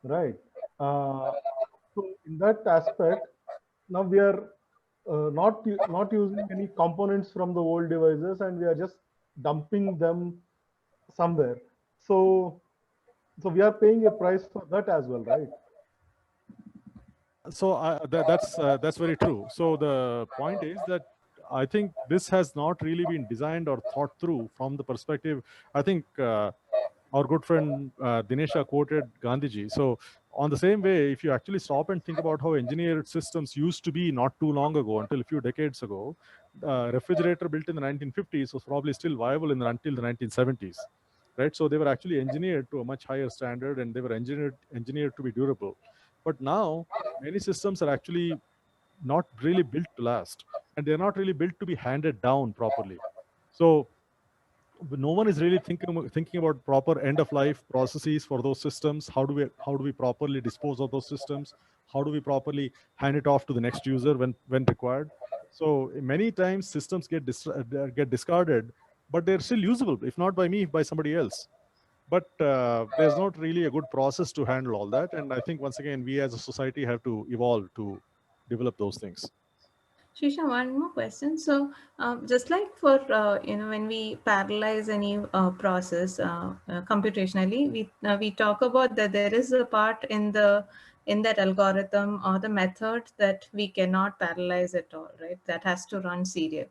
Speaker 5: right? Uh, so in that aspect, now we are not using any components from the old devices, and we are just dumping them somewhere. So So we are paying a price for that as well, right?
Speaker 2: So that's very true. So the point is that I think this has not really been designed or thought through from the perspective. I think our good friend Dinesha quoted Gandhiji. So on the same way, if you actually stop and think about how engineered systems used to be not too long ago, until a few decades ago, refrigerator built in the 1950s was probably still viable until the 1970s, right? So they were actually engineered to a much higher standard, and they were engineered to be durable. But now many systems are actually not really built to last, and they're not really built to be handed down properly. So no one is really thinking about proper end of life processes for those systems. How do we properly dispose of those systems? How do we properly hand it off to the next user when required? So many times systems get discarded, but they're still usable, if not by me, by somebody else. But there's not really a good process to handle all that, and I think once again we as a society have to evolve to develop those things.
Speaker 1: Shisha, one more question. So, just like for when we parallelize any process computationally, we talk about that there is a part in that algorithm or the method that we cannot parallelize at all, right? That has to run serial,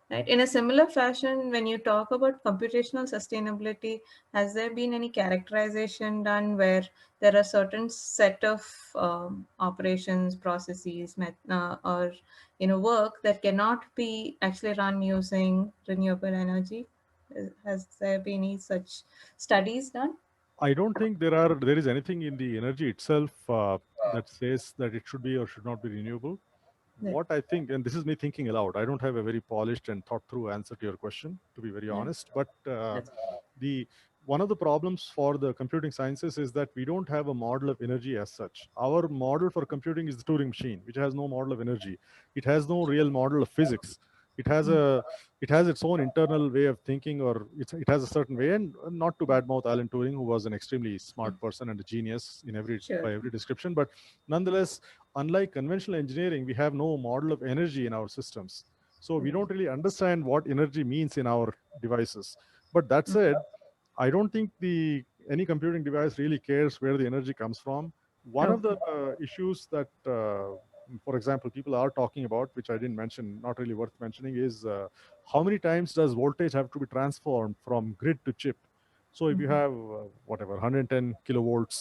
Speaker 1: right? In a similar fashion, when you talk about computational sustainability, has there been any characterization done where there are certain set of operations, processes, or work that cannot be actually run using renewable energy? Has there been any such studies done?
Speaker 2: I don't think there is anything in the energy itself that says that it should be or should not be renewable.
Speaker 1: Yeah.
Speaker 2: What I think, and this is me thinking aloud, I don't have a very polished and thought through answer to your question, to be very
Speaker 1: Yeah.
Speaker 2: honest. But
Speaker 1: That's
Speaker 2: the one of the problems for the computing sciences is that we don't have a model of energy as such. Our model for computing is the Turing machine, which has no model of energy. It has no real model of physics. It has a it has its own internal way of thinking, or it has a certain way. And not to badmouth Alan Turing, who was an extremely smart person and a genius in
Speaker 1: sure.
Speaker 2: by every description, but nonetheless, unlike conventional engineering, we have no model of energy in our systems. So we don't really understand what energy means in our devices. But that said, I don't think the any computing device really cares where the energy comes from. One of the
Speaker 1: Okay.
Speaker 2: issues that, for example, people are talking about, which I didn't mention, not really worth mentioning, is how many times does voltage have to be transformed from grid to chip? So if you have whatever 110 kilovolts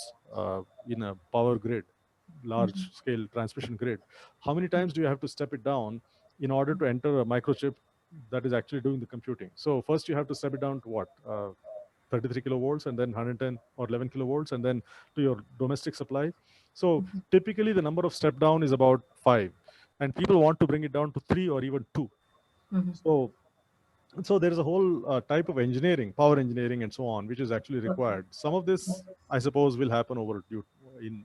Speaker 2: in a power grid, large scale transmission grid, how many times do you have to step it down in order to enter a microchip that is actually doing the computing? So first you have to step it down to what, 33 kilovolts, and then 110 or 11 kilovolts, and then to your domestic supply. So typically the number of step down is about 5, and people want to bring it down to 3 or even 2. So there is a whole type of engineering, power engineering and so on, which is actually
Speaker 1: Okay.
Speaker 2: required. Some of this, I suppose, will happen over in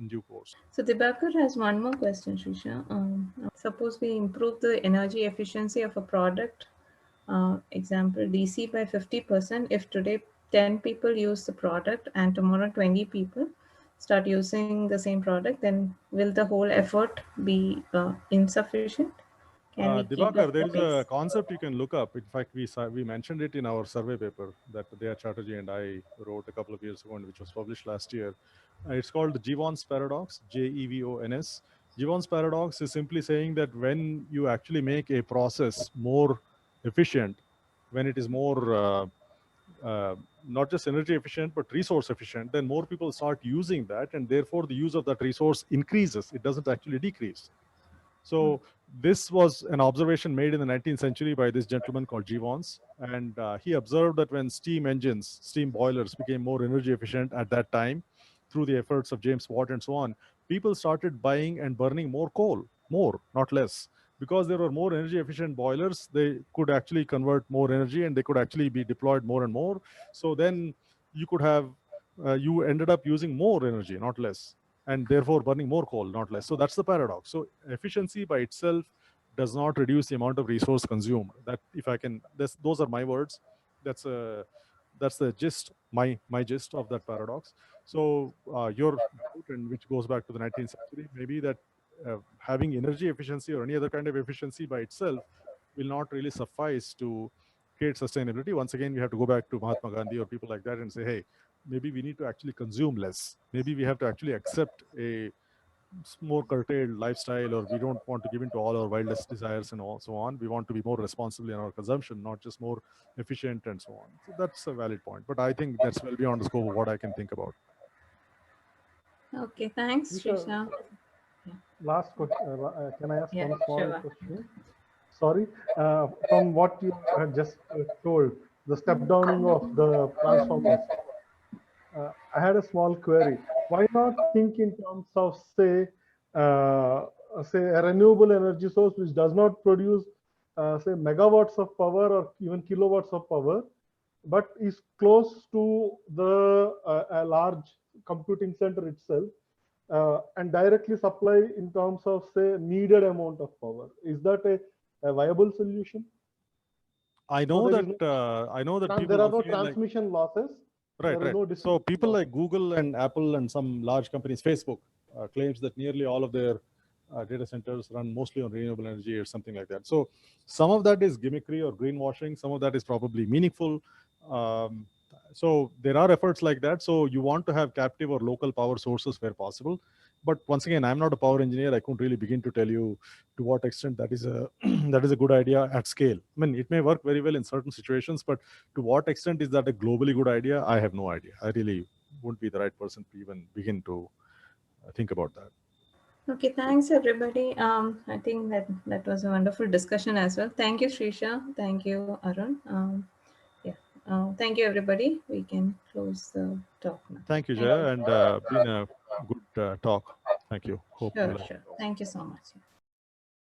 Speaker 2: due course.
Speaker 1: So Dibakar has one more question, Shrisha. Suppose we improve the energy efficiency of a product, example DC by 50%. If today 10 people use the product and tomorrow 20 people start using the same product, then will the whole effort be insufficient? Can we keep
Speaker 2: Dibakar,
Speaker 1: up
Speaker 2: there
Speaker 1: the
Speaker 2: is a
Speaker 1: pace?
Speaker 2: concept you can look up. In fact, we mentioned it in our survey paper that Daya Chatterjee and I wrote a couple of years ago, and which was published last year. It's called the Jevons paradox, Jevons. Jevons paradox is simply saying that when you actually make a process more efficient, when it is more not just energy efficient but resource efficient, then more people start using that, and therefore the use of that resource increases. It doesn't actually decrease. So this was an observation made in the 19th century by this gentleman called Jevons, and he observed that when steam engines, steam boilers became more energy efficient at that time, through the efforts of James Watt and so on, people started buying and burning more coal, more, not less. Because there were more energy efficient boilers, they could actually convert more energy and they could actually be deployed more and more. So then you could have, you ended up using more energy, not less, and therefore burning more coal, not less. So that's the paradox. So efficiency by itself does not reduce the amount of resource consumed. That, if I can, those are my words. That's a that's the gist, my gist of that paradox. So your doubt, and which goes back to the 19th century, maybe that having energy efficiency or any other kind of efficiency by itself will not really suffice to create sustainability. Once again, we have to go back to Mahatma Gandhi or people like that and say, hey, maybe we need to actually consume less. Maybe we have to actually accept a more curtailed lifestyle, or we don't want to give in to all our wildest desires and so on. We want to be more responsible in our consumption, not just more efficient and so on. So that's a valid point, but I think that's well beyond the scope of what I can think about.
Speaker 1: Okay, thanks, Shrisha.
Speaker 5: Last question. Can I ask one small
Speaker 1: sure.
Speaker 5: question? Sorry. From what you had just told, the step downing of the transformers, I had a small query. Why not think in terms of, say a renewable energy source which does not produce, say, megawatts of power or even kilowatts of power, but is close to the a large computing center itself, and directly supply in terms of, say, needed amount of power? Is that a viable solution?
Speaker 2: I know that people
Speaker 5: there are no
Speaker 2: feel like,
Speaker 5: transmission losses.
Speaker 2: right.
Speaker 5: No
Speaker 2: so people like Google and Apple and some large companies, Facebook, claims that nearly all of their data centers run mostly on renewable energy or something like that. So some of that is gimmickry or greenwashing. Some of that is probably meaningful. So there are efforts like that. So you want to have captive or local power sources where possible. But once again, I'm not a power engineer. I couldn't really begin to tell you to what extent that is a that is a good idea at scale. I mean, it may work very well in certain situations, but to what extent is that a globally good idea? I have no idea. I really wouldn't be the right person to even begin to think about that.
Speaker 1: Okay, thanks everybody. I think that was a wonderful discussion as well. Thank you, Shrisha. Thank you, Arun. Thank you, everybody. We can close the talk now.
Speaker 2: Thank you, Jaya, and been a good talk. Thank you. Hope
Speaker 1: Sure. Thank you so much.